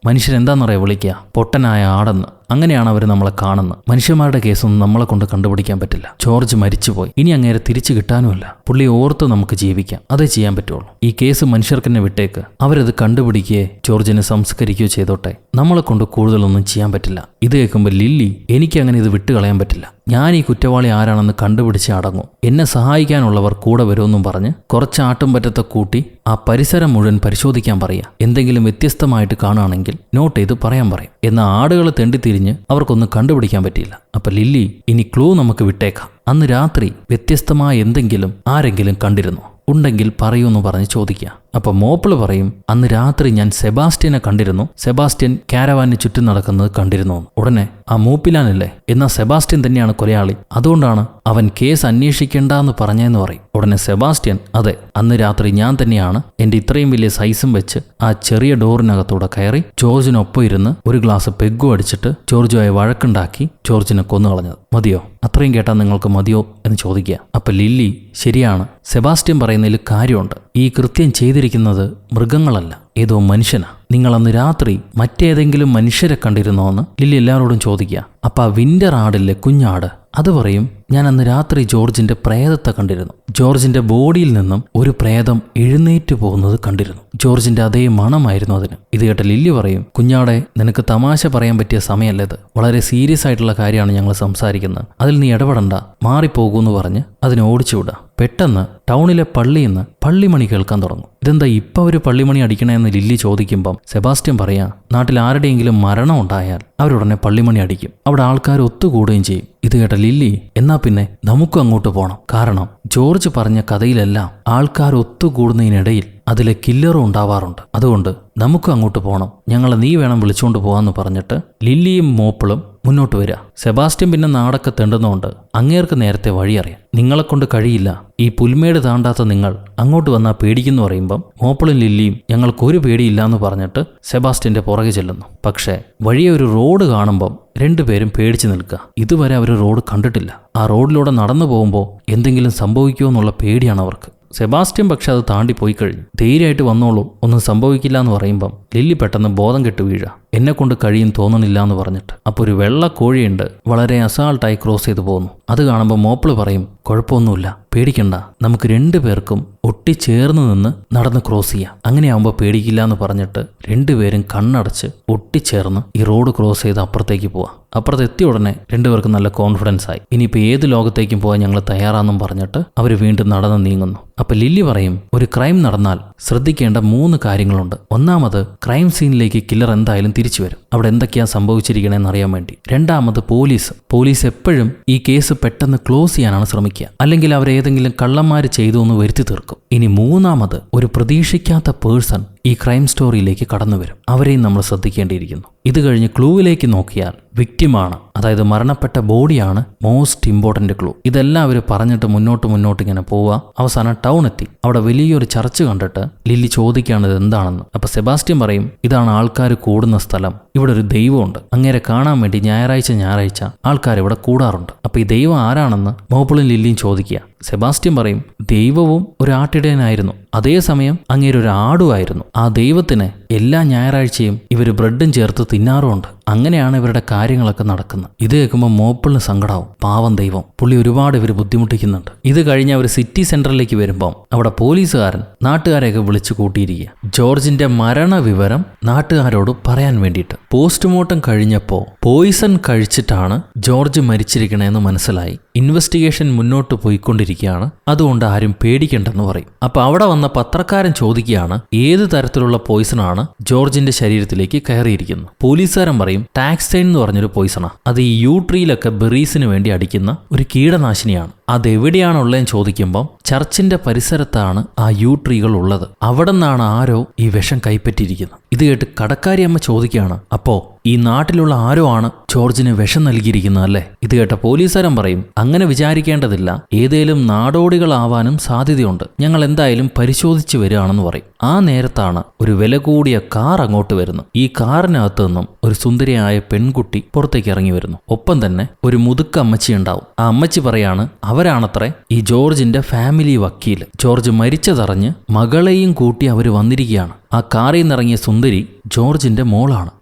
മനുഷ്യരെന്താണെന്നറിയാം വിളിക്കുക, പൊട്ടനായ ആടെന്ന്. അങ്ങനെയാണ് അവർ നമ്മളെ കാണുന്നത്. മനുഷ്യന്മാരുടെ കേസൊന്നും നമ്മളെ കൊണ്ട് കണ്ടുപിടിക്കാൻ പറ്റില്ല. ജോർജ് മരിച്ചുപോയി, ഇനി അങ്ങേരെ തിരിച്ചു കിട്ടാനുമില്ല. പുള്ളി ഓർത്ത് നമുക്ക് ജീവിക്കാം, അതേ ചെയ്യാൻ പറ്റുള്ളൂ. ഈ കേസ് മനുഷ്യർക്ക് തന്നെ വിട്ടേക്ക്, അവരത് കണ്ടുപിടിക്കുകയോ ജോർജിനെ സംസ്കരിക്കുകയോ ചെയ്തോട്ടെ. നമ്മളെ കൊണ്ട് കൂടുതലൊന്നും ചെയ്യാൻ പറ്റില്ല. ഇത് കേൾക്കുമ്പോൾ ലില്ലി എനിക്കങ്ങനെ ഇത് വിട്ടുകളയാൻ പറ്റില്ല, ഞാൻ ഈ കുറ്റവാളി ആരാണെന്ന് കണ്ടുപിടിച്ച് അടങ്ങും, എന്നെ സഹായിക്കാനുള്ളവർ കൂടെ വരുമെന്നും പറഞ്ഞ് കുറച്ച് ആട്ടും പറ്റത്തെ കൂട്ടി ആ പരിസരം മുഴുവൻ പരിശോധിക്കാൻ പറയുക. എന്തെങ്കിലും വ്യത്യസ്തമായിട്ട് കാണുകയാണെങ്കിൽ നോട്ട് ചെയ്ത് പറയാൻ പറയും. എന്നാൽ ആടുകൾ തെണ്ടിത്തിരിഞ്ഞ് അവർക്കൊന്നും കണ്ടുപിടിക്കാൻ പറ്റിയില്ല. അപ്പൊ ലില്ലി ഇനി ക്ലൂ നമുക്ക് വിട്ടേക്കാം. അന്ന് രാത്രി വ്യത്യസ്തമായ എന്തെങ്കിലും ആരെങ്കിലും കണ്ടിരുന്നോ? ഉണ്ടെങ്കിൽ പറയൂന്ന് പറഞ്ഞ് ചോദിക്കുക. അപ്പൊ മോപ്പിള് പറയും അന്ന് രാത്രി ഞാൻ സെബാസ്റ്റ്യനെ കണ്ടിരുന്നു, സെബാസ്റ്റ്യൻ കാരവാന് ചുറ്റും നടക്കുന്നത് കണ്ടിരുന്നു. ഉടനെ ആ മൂപ്പിലാനല്ലേ, എന്നാൽ സെബാസ്റ്റ്യൻ തന്നെയാണ് കൊലയാളി, അതുകൊണ്ടാണ് അവൻ കേസ് അന്വേഷിക്കേണ്ടെന്ന് പറഞ്ഞെന്ന് പറയും. ഉടനെ സെബാസ്റ്റ്യൻ അതെ, അന്ന് രാത്രി ഞാൻ തന്നെയാണ് എന്റെ ഇത്രയും വലിയ സൈസും വെച്ച് ആ ചെറിയ ഡോറിനകത്തൂടെ കയറി ജോർജിനൊപ്പം ഇരുന്ന് ഒരു ഗ്ലാസ് പെഗ്ഗും അടിച്ചിട്ട് ജോർജുമായി വഴക്കുണ്ടാക്കി ജോർജിനെ കൊന്നുകളഞ്ഞത്. മതിയോ? അത്രയും കേട്ടാൽ നിങ്ങൾക്ക് മതിയോ എന്ന് ചോദിക്കുക. അപ്പൊ ലില്ലി ശരിയാണ്, സെബാസ്റ്റ്യൻ പറയുന്നതിൽ കാര്യമുണ്ട്. ഈ കൃത്യം ചെയ്തിരിക്കുന്നത് മൃഗങ്ങളല്ല, ഏതോ മനുഷ്യനാ. നിങ്ങൾ അന്ന് രാത്രി മറ്റേതെങ്കിലും മനുഷ്യരെ കണ്ടിരുന്നോ എന്ന് ലില്ലി എല്ലാവരോടും ചോദിക്കുക. അപ്പം ആ വിന്റർ ആടില്ലേ, കുഞ്ഞാട്, അത് പറയും, ഞാൻ അന്ന് രാത്രി ജോർജിന്റെ പ്രേതത്തെ കണ്ടിരുന്നു. ജോർജിന്റെ ബോഡിയിൽ നിന്നും ഒരു പ്രേതം എഴുന്നേറ്റ് പോകുന്നത് കണ്ടിരുന്നു. ജോർജിന്റെ അതേ മണമായിരുന്നു അതിന്. ഇത് കേട്ട ലില്ലി പറയും, കുഞ്ഞാടെ, നിനക്ക് തമാശ പറയാൻ പറ്റിയ സമയമല്ല ഇത്. വളരെ സീരിയസ് ആയിട്ടുള്ള കാര്യമാണ് ഞങ്ങൾ സംസാരിക്കുന്നത്. അതിൽ നീ ഇടപെടണ്ട, മാറിപ്പോകൂന്ന് പറഞ്ഞ് അതിനെ ഓടിച്ചുവിടുക. പെട്ടെന്ന് ടൗണിലെ പള്ളിയിൽ നിന്ന് പള്ളിമണി കേൾക്കാൻ തുടങ്ങും. ഇതെന്താ ഇപ്പം ഒരു പള്ളിമണി അടിക്കണമെന്ന് ലില്ലി ചോദിക്കുമ്പം സെബാസ്റ്റ്യൻ പറയാ, നാട്ടിൽ ആരുടെയെങ്കിലും മരണം ഉണ്ടായാൽ അവരുടനെ പള്ളിമണി അടിക്കും. അവിടെ ആൾക്കാർ ഒത്തുകൂടുകയും ചെയ്യും. ഇത് കേട്ട ലില്ലി, എന്നാ പിന്നെ നമുക്കും അങ്ങോട്ട് പോകണം. കാരണം ജോർജ് പറഞ്ഞ കഥയിലെല്ലാം ആൾക്കാർ ഒത്തുകൂടുന്നതിനിടയിൽ അതിലെ കില്ലറും ഉണ്ടാവാറുണ്ട്. അതുകൊണ്ട് നമുക്ക് അങ്ങോട്ട് പോകണം, ഞങ്ങളെ നീ വേണം വിളിച്ചുകൊണ്ട് പോകാമെന്ന് പറഞ്ഞിട്ട് ലില്ലിയും മോപ്പിളും മുന്നോട്ട് വരിക. സെബാസ്റ്റ്യൻ പിന്നെ നാടൊക്കെ തെണ്ടുന്നതുകൊണ്ട് അങ്ങേർക്ക് നേരത്തെ വഴി അറിയാം. നിങ്ങളെക്കൊണ്ട് കഴിയില്ല, ഈ പുൽമേട് താണ്ടാത്ത നിങ്ങൾ അങ്ങോട്ട് വന്നാൽ പേടിക്കുന്നു പറയുമ്പം മോപ്പിളും ലില്ലിയും ഞങ്ങൾക്കൊരു പേടിയില്ലാന്ന് പറഞ്ഞിട്ട് സെബാസ്റ്റ്യന്റെ പുറകെ ചെല്ലുന്നു. പക്ഷേ വഴിയെ ഒരു റോഡ് കാണുമ്പം രണ്ടുപേരും പേടിച്ചു നിൽക്കുക. ഇതുവരെ അവർ റോഡ് കണ്ടിട്ടില്ല. ആ റോഡിലൂടെ നടന്നു പോകുമ്പോൾ എന്തെങ്കിലും സംഭവിക്കുമോ എന്നുള്ള പേടിയാണ് അവർക്ക്. സെബാസ്റ്റ്യൻ പക്ഷെ അത് താണ്ടി പോയി കഴിഞ്ഞു. ധൈര്യമായിട്ട് വന്നോളൂ, ഒന്നും സംഭവിക്കില്ല എന്ന് പറയുമ്പം ലില്ലി പെട്ടെന്ന് ബോധം കെട്ട് വീഴുക. എന്നെക്കൊണ്ട് കഴിയും തോന്നണില്ല എന്ന് പറഞ്ഞിട്ട്. അപ്പോൾ ഒരു വെള്ള കോഴിയുണ്ട്, വളരെ അസാൾട്ടായി ക്രോസ് ചെയ്ത് പോകുന്നു. അത് കാണുമ്പോൾ മോപ്പിള് പറയും, കുഴപ്പമൊന്നുമില്ല, പേടിക്കണ്ട, നമുക്ക് രണ്ടുപേർക്കും ഒട്ടിച്ചേർന്ന് നിന്ന് നടന്ന് ക്രോസ് ചെയ്യാം. അങ്ങനെയാവുമ്പോൾ പേടിക്കില്ല എന്ന് പറഞ്ഞിട്ട് രണ്ടുപേരും കണ്ണടച്ച് ഒട്ടിച്ചേർന്ന് ഈ റോഡ് ക്രോസ് ചെയ്ത് അപ്പുറത്തേക്ക് പോവാം. അപ്പുറത്ത് എത്തിയ ഉടനെ രണ്ടുപേർക്കും നല്ല കോൺഫിഡൻസ് ആയി. ഇനിയിപ്പോൾ ഏത് ലോകത്തേക്കും പോകാൻ ഞങ്ങൾ തയ്യാറാണെന്നും പറഞ്ഞിട്ട് അവർ വീണ്ടും നടന്ന് നീങ്ങുന്നു. അപ്പോൾ ലില്ലി പറയും, ഒരു ക്രൈം നടന്നാൽ ശ്രദ്ധിക്കേണ്ട 3 കാര്യങ്ങളുണ്ട്. ഒന്നാമത്, ക്രൈം സീനിലേക്ക് കില്ലർ എന്തായാലും തിരിച്ചു വരും, അവിടെ എന്തൊക്കെയാ സംഭവിച്ചിരിക്കണേന്ന് അറിയാൻ വേണ്ടി. രണ്ടാമത്, പോലീസ് എപ്പോഴും ഈ കേസ് പെട്ടെന്ന് ക്ലോസ് ചെയ്യാനാണ് ശ്രമിക്കുക, അല്ലെങ്കിൽ അവരേതെങ്കിലും കള്ളന്മാർ ചെയ്തു എന്ന് വരുത്തി തീർക്കും. ഇനി മൂന്നാമത്, ഒരു പ്രതീക്ഷിക്കാത്ത പേഴ്സൺ ഈ ക്രൈം സ്റ്റോറിയിലേക്ക് കടന്നു വരും, അവരെയും നമ്മൾ ശ്രദ്ധിക്കേണ്ടിയിരിക്കുന്നു. ഇത് കഴിഞ്ഞ് ക്ലൂവിലേക്ക് നോക്കിയാൽ വിക്ടിമാണ്, അതായത് മരണപ്പെട്ട ബോഡിയാണ് മോസ്റ്റ് ഇമ്പോർട്ടന്റ് ക്ലൂ. ഇതെല്ലാം അവർ പറഞ്ഞിട്ട് മുന്നോട്ട് ഇങ്ങനെ പോവുക. അവസാനം ടൗൺ എത്തി. അവിടെ വലിയൊരു ചർച്ച് കണ്ടിട്ട് ലില്ലി ചോദിക്കുകയാണ് ഇത് എന്താണെന്ന്. അപ്പൊ സെബാസ്റ്റ്യൻ പറയും, ഇതാണ് ആൾക്കാർ കൂടുന്ന സ്ഥലം, ഇവിടെ ഒരു ദൈവമുണ്ട്, അങ്ങേരെ കാണാൻ വേണ്ടി ഞായറാഴ്ച ആൾക്കാർ ഇവിടെ കൂടാറുണ്ട്. അപ്പൊ ഈ ദൈവം ആരാണെന്ന് മോപ്പിളും ലില്ലിയും ചോദിക്കുക. സെബാസ്റ്റ്യൻ പറയും, ദൈവവും ഒരു ആട്ടിടയനായിരുന്നു, അതേസമയം അങ്ങേര് ഒരു ആടുമായിരുന്നു. ആ ദൈവത്തിന് എല്ലാ ഞായറാഴ്ചയും ഇവർ ബ്രെഡും ചേർത്ത് തിന്നാറുമുണ്ട്. അങ്ങനെയാണ് ഇവരുടെ കാര്യങ്ങളൊക്കെ നടക്കുന്നത്. ഇത് കേൾക്കുമ്പോൾ മോപ്പിളിന് സങ്കടാവും. പാവം ദൈവം, പുള്ളി ഒരുപാട് ഇവർ ബുദ്ധിമുട്ടിക്കുന്നുണ്ട്. ഇത് കഴിഞ്ഞ് അവർ സിറ്റി സെന്ററിലേക്ക് വരുമ്പം അവിടെ പോലീസുകാരൻ നാട്ടുകാരെയൊക്കെ വിളിച്ചു കൂട്ടിയിരിക്കുക. ജോർജിന്റെ മരണവിവരം നാട്ടുകാരോട് പറയാൻ വേണ്ടിയിട്ട്. പോസ്റ്റ്മോർട്ടം കഴിഞ്ഞപ്പോൾ പോയിസൺ കഴിച്ചിട്ടാണ് ജോർജ് മരിച്ചിരിക്കണേന്ന് മനസ്സിലായി. ഇൻവെസ്റ്റിഗേഷൻ മുന്നോട്ട് പോയിക്കൊണ്ടിരിക്കുകയാണ്, അതുകൊണ്ട് ആരും പേടിക്കണ്ടെന്ന് പറയും. അപ്പൊ അവിടെ വന്ന പത്രക്കാരൻ ചോദിക്കുകയാണ്, ഏത് തരത്തിലുള്ള പോയിസണാണ് ജോർജിന്റെ ശരീരത്തിലേക്ക് കയറിയിരിക്കുന്നത്. പോലീസുകാരൻ പറയും, ടാക്സൈൻ എന്ന് പറഞ്ഞൊരു പോയിസണാ, അത് ഈ യൂട്രീലൊക്കെ ബെറീസിന് വേണ്ടി അടിക്കുന്ന ഒരു കീടനാശിനിയാണ്. അതെവിടെയാണുള്ളതെന്ന് ചോദിക്കുമ്പം ചർച്ചിന്റെ പരിസരത്താണ് ആ യൂട്രീകൾ ഉള്ളത്. അവിടെ നിന്നാണ് ആരോ ഈ വിഷം കൈപ്പറ്റിയിരിക്കുന്നത്. ഇത് കേട്ട് കടക്കാരി അമ്മ ചോദിക്കുകയാണ്, അപ്പോ ഈ നാട്ടിലുള്ള ആരോ ആണ് ജോർജിന് വിഷം നൽകിയിരിക്കുന്നത് അല്ലേ? ഇത് കേട്ട പോലീസുകാരൻ പറയും, അങ്ങനെ വിചാരിക്കേണ്ടതില്ല, ഏതേലും നാടോടികളാവാനും സാധ്യതയുണ്ട്, ഞങ്ങൾ എന്തായാലും പരിശോധിച്ച് വരികയാണെന്ന് പറയും. ആ നേരത്താണ് ഒരു വില കൂടിയ കാർ അങ്ങോട്ട് വരുന്നു. ഈ കാറിനകത്ത് നിന്നും ഒരു സുന്ദരിയായ പെൺകുട്ടി പുറത്തേക്ക് ഇറങ്ങി വരുന്നു. ഒപ്പം തന്നെ ഒരു മുതുക്ക അമ്മച്ചി ഉണ്ടാവും. ആ അമ്മച്ചി പറയാണ്, അവരാണത്രേ ഈ ജോർജിന്റെ ഫാമിലി വക്കീൽ. ജോർജ് മരിച്ചതറിഞ്ഞ് മകളെയും കൂട്ടി അവർ വന്നിരിക്കുകയാണ്. ആ കാറിൽ നിന്നിറങ്ങിയ സുന്ദരി ജോർജിന്റെ മോളാണ്.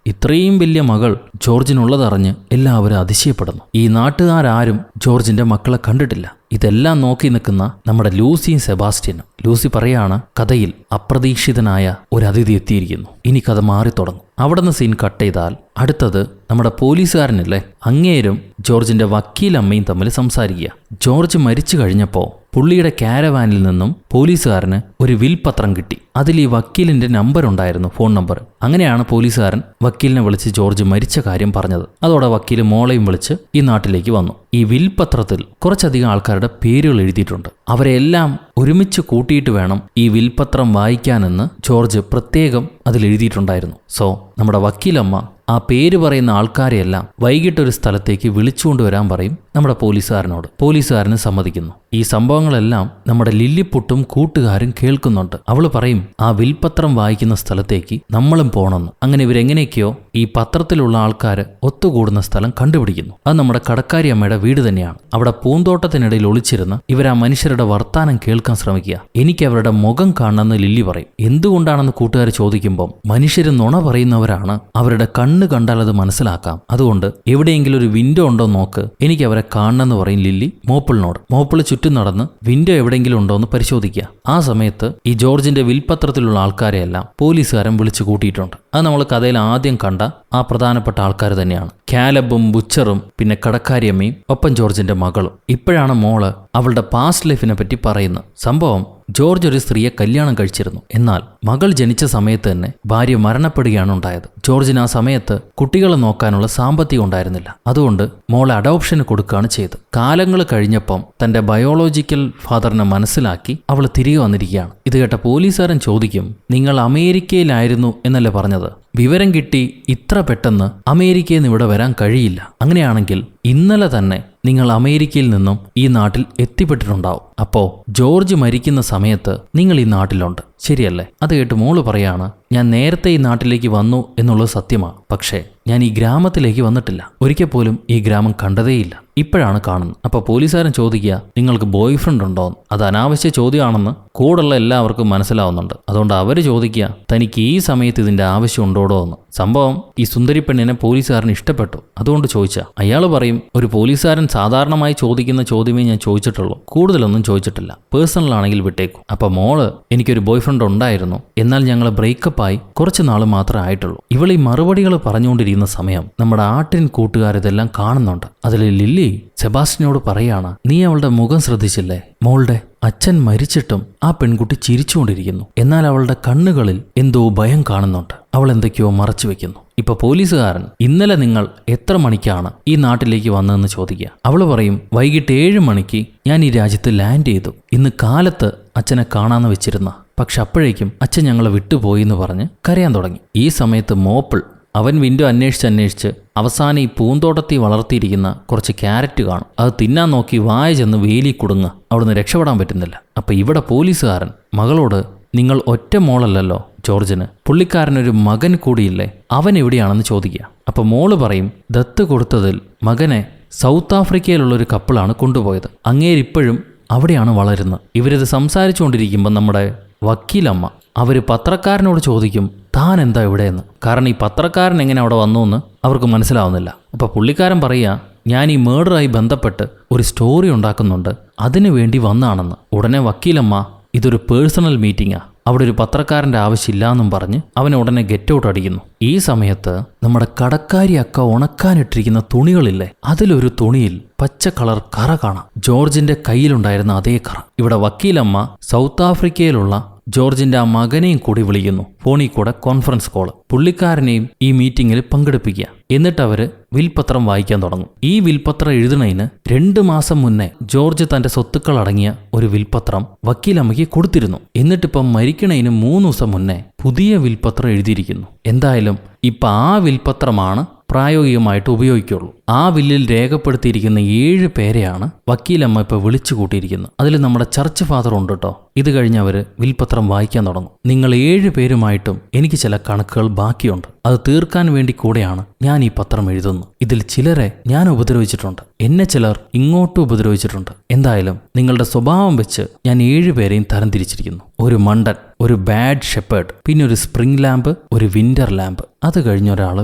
ഇത്രയും വലിയ മകൾ ജോർജിനുള്ളതറിഞ്ഞ് എല്ലാവരും അതിശയപ്പെടുന്നു. ഈ നാട്ടുകാരും ജോർജിന്റെ മക്കളെ കണ്ടിട്ടില്ല. ഇതെല്ലാം നോക്കി നിൽക്കുന്ന നമ്മുടെ ലൂസിയും സെബാസ്റ്റ്യനും. ലൂസി പറയാണ്, കഥയിൽ അപ്രതീക്ഷിതനായ ഒരു അതിഥി എത്തിയിരിക്കുന്നു, ഇനി കഥ മാറി തുടങ്ങും. അവിടെ നിന്ന് സീൻ കട്ട് ചെയ്താൽ അടുത്തത് നമ്മുടെ പോലീസുകാരനല്ലേ, അങ്ങേരും ജോർജിന്റെ വക്കീലമ്മയും തമ്മിൽ സംസാരിക്കുക. ജോർജ് മരിച്ചു കഴിഞ്ഞപ്പോൾ പുള്ളിയുടെ കാരവാനിൽ നിന്നും പോലീസുകാരന് ഒരു വിൽപത്രം കിട്ടി. അതിൽ ഈ വക്കീലിന്റെ നമ്പർ ഉണ്ടായിരുന്നു, ഫോൺ നമ്പർ. അങ്ങനെയാണ് പോലീസുകാരൻ വക്കീലിനെ വിളിച്ച് ജോർജ് മരിച്ച കാര്യം പറഞ്ഞത്. അതോടെ വക്കീൽ മോളെയും വിളിച്ച് ഈ നാട്ടിലേക്ക് വന്നു. ഈ വിൽപത്രത്തിൽ കുറച്ചധികം ആൾക്കാരുടെ പേരുകൾ എഴുതിയിട്ടുണ്ട്. അവരെല്ലാം ഒരുമിച്ച് കൂട്ടിയിട്ട് വേണം ഈ വിൽപത്രം വായിക്കാനെന്ന് ജോർജ് പ്രത്യേകം അതിൽ എഴുതിയിട്ടുണ്ടായിരുന്നു. സോ നമ്മുടെ വക്കീലമ്മ ആ പേര് പറയുന്ന ആൾക്കാരെയെല്ലാം വൈകിട്ടൊരു സ്ഥലത്തേക്ക് വിളിച്ചുകൊണ്ടുവരാൻ പറയും നമ്മുടെ പോലീസുകാരനോട്. പോലീസുകാരന് സമ്മതിക്കുന്നു. ഈ സംഭവങ്ങളെല്ലാം നമ്മുടെ ലില്ലിപ്പുട്ടും കൂട്ടുകാരും കേൾക്കുന്നുണ്ട്. അവള് പറയും, ആ വിൽപത്രം വായിക്കുന്ന സ്ഥലത്തേക്ക് നമ്മളും പോണമെന്ന്. അങ്ങനെ ഇവരെങ്ങനെയൊക്കെയോ ഈ പത്രത്തിലുള്ള ആൾക്കാർ ഒത്തുകൂടുന്ന സ്ഥലം കണ്ടുപിടിക്കുന്നു. അത് നമ്മുടെ കടക്കാരി അമ്മയുടെ വീട് തന്നെയാണ്. അവിടെ പൂന്തോട്ടത്തിനിടയിൽ ഒളിച്ചിരുന്ന് ഇവർ ആ മനുഷ്യരുടെ വർത്താനം കേൾക്കാൻ ശ്രമിക്കുക. എനിക്ക് അവരുടെ മുഖം കാണണമെന്ന് ലില്ലി പറയും. എന്തുകൊണ്ടാണെന്ന് കൂട്ടുകാർ ചോദിക്കുമ്പോൾ മനുഷ്യർ നുണ പറയുന്നവരാണ്, അവരുടെ കണ്ണ് കണ്ടാൽ അത് മനസ്സിലാക്കാം, അതുകൊണ്ട് എവിടെയെങ്കിലും ഒരു വിൻഡോ ഉണ്ടോ നോക്ക്, എനിക്ക് അവരെ കാണണമെന്ന് പറയും ലില്ലി മോപ്പിളിനോട്. മോപ്പിൾ ചുറ്റും നടന്ന് വിൻഡോ എവിടെയെങ്കിലും ഉണ്ടോ എന്ന് പരിശോധിക്കുക. ആ സമയത്ത് ഈ ജോർജിന്റെ വിൽപത്രത്തിലുള്ള ആൾക്കാരെയെല്ലാം പോലീസുകാരൻ വിളിച്ചു കൂട്ടിയിട്ടുണ്ട്. അത് നമ്മൾ കഥയിൽ ആദ്യം കണ്ട ആ പ്രധാനപ്പെട്ട ആൾക്കാർ തന്നെയാണ്. കാലബും ബുച്ചറും പിന്നെ കടക്കാരിയമ്മയും ഒപ്പം ജോർജിന്റെ മകളും. ഇപ്പോഴാണ് മോള് അവളുടെ പാസ്റ്റ് ലൈഫിനെ പറ്റി പറയുന്നത്. സംഭവം ജോർജ് ഒരു സ്ത്രീയെ കല്യാണം കഴിച്ചിരുന്നു. എന്നാൽ മകൾ ജനിച്ച സമയത്ത് തന്നെ ഭാര്യ മരണപ്പെടുകയാണ് ഉണ്ടായത്. ജോർജിന് ആ സമയത്ത് കുട്ടികളെ നോക്കാനുള്ള സാമ്പത്തികം ഉണ്ടായിരുന്നില്ല. അതുകൊണ്ട് മോളെ അഡോപ്ഷന് കൊടുക്കുകയാണ് ചെയ്തത്. കാലങ്ങൾ കഴിഞ്ഞപ്പം തന്റെ ബയോളജിക്കൽ ഫാദറിനെ മനസ്സിലാക്കി അവൾ തിരികെ വന്നിരിക്കുകയാണ്. ഇത് കേട്ട പോലീസുകാരൻ ചോദിക്കും, നിങ്ങൾ അമേരിക്കയിലായിരുന്നു എന്നല്ലേ പറഞ്ഞത്? വിവരം കിട്ടി ഇത്ര പെട്ടെന്ന് അമേരിക്കയിൽ നിന്ന് ഇവിടെ വരാൻ കഴിയില്ല. അങ്ങനെയാണെങ്കിൽ ഇന്നലെ തന്നെ നിങ്ങൾ അമേരിക്കയിൽ നിന്നും ഈ നാട്ടിൽ എത്തിപ്പെട്ടിട്ടുണ്ടാവും. അപ്പോ ജോർജ് മരിക്കുന്ന സമയത്ത് നിങ്ങൾ ഈ നാട്ടിലുണ്ട്, ശരിയല്ലേ? അത് കേട്ട് മോള് പറയാണ്, ഞാൻ നേരത്തെ ഈ നാട്ടിലേക്ക് വന്നു എന്നുള്ളത് സത്യമാണ്, പക്ഷേ ഞാൻ ഈ ഗ്രാമത്തിലേക്ക് വന്നിട്ടില്ല. ഒരിക്കൽ പോലും ഈ ഗ്രാമം കണ്ടതേയില്ല, ഇപ്പോഴാണ് കാണുന്നത്. അപ്പൊ പോലീസുകാരൻ ചോദിക്കുക, നിങ്ങൾക്ക് ബോയ് ഫ്രണ്ട് ഉണ്ടോന്ന്? അത് അനാവശ്യ ചോദ്യമാണെന്ന് കൂടുള്ള എല്ലാവർക്കും മനസ്സിലാവുന്നുണ്ട്. അതുകൊണ്ട് അവര് ചോദിക്കുക, തനിക്ക് ഈ സമയത്ത് ഇതിന്റെ ആവശ്യം ഉണ്ടോടോ എന്ന്. സംഭവം ഈ സുന്ദരി പെണ്ണിനെ പോലീസുകാരന് ഇഷ്ടപ്പെട്ടു, അതുകൊണ്ട് ചോദിച്ചാ. അയാൾ പറയും, ഒരു പോലീസുകാരൻ സാധാരണമായി ചോദിക്കുന്ന ചോദ്യമേ ഞാൻ ചോദിച്ചിട്ടുള്ളൂ, കൂടുതലൊന്നും ചോദിച്ചിട്ടില്ല, പേഴ്സണൽ ആണെങ്കിൽ വിട്ടേക്കും. അപ്പൊ മോള്, എനിക്കൊരു ബോയ് ഫ്രണ്ട് ഉണ്ടായിരുന്നു, എന്നാൽ ഞങ്ങൾ ബ്രേക്കപ്പായി കുറച്ച് നാൾ മാത്രമേ ആയിട്ടുള്ളൂ. ഇവൾ ഈ മറുപടികൾ പറഞ്ഞുകൊണ്ടിരിക്കുന്ന സമയം നമ്മുടെ ആട്ടിൻ കൂട്ടുകാരിതെല്ലാം കാണുന്നുണ്ട്. അതിൽ ലില്ലി സെബാസ്റ്റ്യനോട് പറയാണ്, നീ അവളുടെ മുഖം ശ്രദ്ധിച്ചില്ലേ? മോളുടെ അച്ഛൻ മരിച്ചിട്ടും ആ പെൺകുട്ടി ചിരിച്ചുകൊണ്ടിരിക്കുന്നു. എന്നാൽ അവളുടെ കണ്ണുകളിൽ എന്തോ ഭയം കാണുന്നുണ്ട്. അവൾ എന്തൊക്കെയോ മറച്ചു വെക്കുന്നു. ഇപ്പൊ പോലീസുകാരൻ, ഇന്നലെ നിങ്ങൾ എത്ര മണിക്കാണ് ഈ നാട്ടിലേക്ക് വന്നതെന്ന് ചോദിക്കുക. അവള് പറയും, വൈകിട്ട് 7 മണിക്ക് ഞാൻ ഈ രാജ്യത്ത് ലാൻഡ് ചെയ്തു. ഇന്ന് കാലത്ത് അച്ഛനെ കാണാന്ന് വെച്ചിരുന്ന, പക്ഷെ അപ്പോഴേക്കും അച്ഛൻ ഞങ്ങളെ വിട്ടുപോയി എന്ന് പറഞ്ഞ് കരയാൻ തുടങ്ങി. ഈ സമയത്ത് മോപ്പിൾ അവൻ വിൻഡോ അന്വേഷിച്ച് അവസാനം ഈ പൂന്തോട്ടത്തിൽ വളർത്തിയിരിക്കുന്ന കുറച്ച് ക്യാരറ്റ് കാണും. അത് തിന്നാൻ നോക്കി വായ ചെന്ന് വേലി കുടുങ്ങുക. അവിടുന്ന് രക്ഷപ്പെടാൻ പറ്റുന്നില്ല. അപ്പം ഇവിടെ പോലീസുകാരൻ മകളോട്, നിങ്ങൾ ഒറ്റ മോളല്ലല്ലോ ജോർജിന്, പുള്ളിക്കാരനൊരു മകൻ കൂടിയില്ലേ, അവൻ എവിടെയാണെന്ന് ചോദിക്കുക. അപ്പം മോള് പറയും, ദത്ത് കൊടുത്തതിൽ മകനെ സൗത്ത് ആഫ്രിക്കയിലുള്ളൊരു കപ്പിളാണ് കൊണ്ടുപോയത്. അങ്ങേരിപ്പോഴും അവിടെയാണ് വളരുന്നത്. ഇവരിത് സംസാരിച്ചുകൊണ്ടിരിക്കുമ്പോൾ നമ്മുടെ വക്കീലമ്മ അവർ പത്രക്കാരനോട് ചോദിക്കും, താൻ എന്താ ഇവിടെയെന്ന്. കാരണം ഈ പത്രക്കാരൻ എങ്ങനെ അവിടെ വന്നു എന്ന് അവർക്ക് മനസ്സിലാവുന്നില്ല. അപ്പോൾ പുള്ളിക്കാരൻ പറയുക, ഞാൻ ഈ മേർഡറായി ബന്ധപ്പെട്ട് ഒരു സ്റ്റോറി ഉണ്ടാക്കുന്നുണ്ട്, അതിനു വേണ്ടി വന്നാണെന്ന്. ഉടനെ വക്കീലമ്മ, ഇതൊരു പേഴ്സണൽ മീറ്റിംഗാ, അവിടെ ഒരു പത്രക്കാരൻ്റെ ആവശ്യമില്ല എന്നും പറഞ്ഞ് അവനെ ഉടനെ ഗെറ്റ് ഔട്ട് അടിക്കുന്നു. ഈ സമയത്ത് നമ്മുടെ കടക്കാരി അക്ക ഉണക്കാനിട്ടിരിക്കുന്ന തുണികളില്ലേ, അതിലൊരു തുണിയിൽ പച്ച കളർ കറ കാണാം. ജോർജിന്റെ കയ്യിലുണ്ടായിരുന്ന അതേ കറ. ഇവിടെ വക്കീലമ്മ സൗത്ത് ആഫ്രിക്കയിലുള്ള ജോർജിന്റെ ആ മകനെയും കൂടി വിളിക്കുന്നു. ഫോണിൽ കൂടെ കോൺഫറൻസ് കോള്. പുള്ളിക്കാരനെയും ഈ മീറ്റിംഗിൽ പങ്കെടുപ്പിക്കുക. എന്നിട്ട് അവര് വിൽപത്രം വായിക്കാൻ തുടങ്ങും. ഈ വിൽപത്രം എഴുതുന്നതിന് 2 മാസം മുന്നേ ജോർജ് തന്റെ സ്വത്തുക്കൾ അടങ്ങിയ ഒരു വിൽപത്രം വക്കീലമ്മയ്ക്ക് കൊടുത്തിരുന്നു. എന്നിട്ടിപ്പം മരിക്കണതിന് 3 ദിവസം മുന്നേ പുതിയ വിൽപത്രം എഴുതിയിരിക്കുന്നു. എന്തായാലും ഇപ്പം ആ വിൽപത്രമാണ് പ്രായോഗികമായിട്ട് ഉപയോഗിക്കുള്ളൂ. ആ വില്ലിൽ രേഖപ്പെടുത്തിയിരിക്കുന്ന 7 പേരെയാണ് വക്കീലമ്മ ഇപ്പോൾ വിളിച്ചു കൂട്ടിയിരിക്കുന്നത്. അതിൽ നമ്മുടെ ചർച്ച് ഫാദർ ഉണ്ട് കേട്ടോ. ഇത് കഴിഞ്ഞ് അവർ വിൽപത്രം വായിക്കാൻ തുടങ്ങും. നിങ്ങൾ 7 പേരുമായിട്ടും എനിക്ക് ചില കണക്കുകൾ ബാക്കിയുണ്ട്, അത് തീർക്കാൻ വേണ്ടി കൂടെയാണ് ഞാൻ ഈ പത്രം എഴുതുന്നു. ഇതിൽ ചിലരെ ഞാൻ ഉപദ്രവിച്ചിട്ടുണ്ട്, എന്നെ ചിലർ ഇങ്ങോട്ട് ഉപദ്രവിച്ചിട്ടുണ്ട്. എന്തായാലും നിങ്ങളുടെ സ്വഭാവം വെച്ച് ഞാൻ 7 പേരെയും തരംതിരിച്ചിരിക്കുന്നു. ഒരു മണ്ടൻ, ഒരു ബാഡ് ഷെപ്പേർഡ്, പിന്നെ ഒരു സ്പ്രിംഗ് ലാമ്പ്, ഒരു വിന്റർ ലാമ്പ്, അത് കഴിഞ്ഞ ഒരാൾ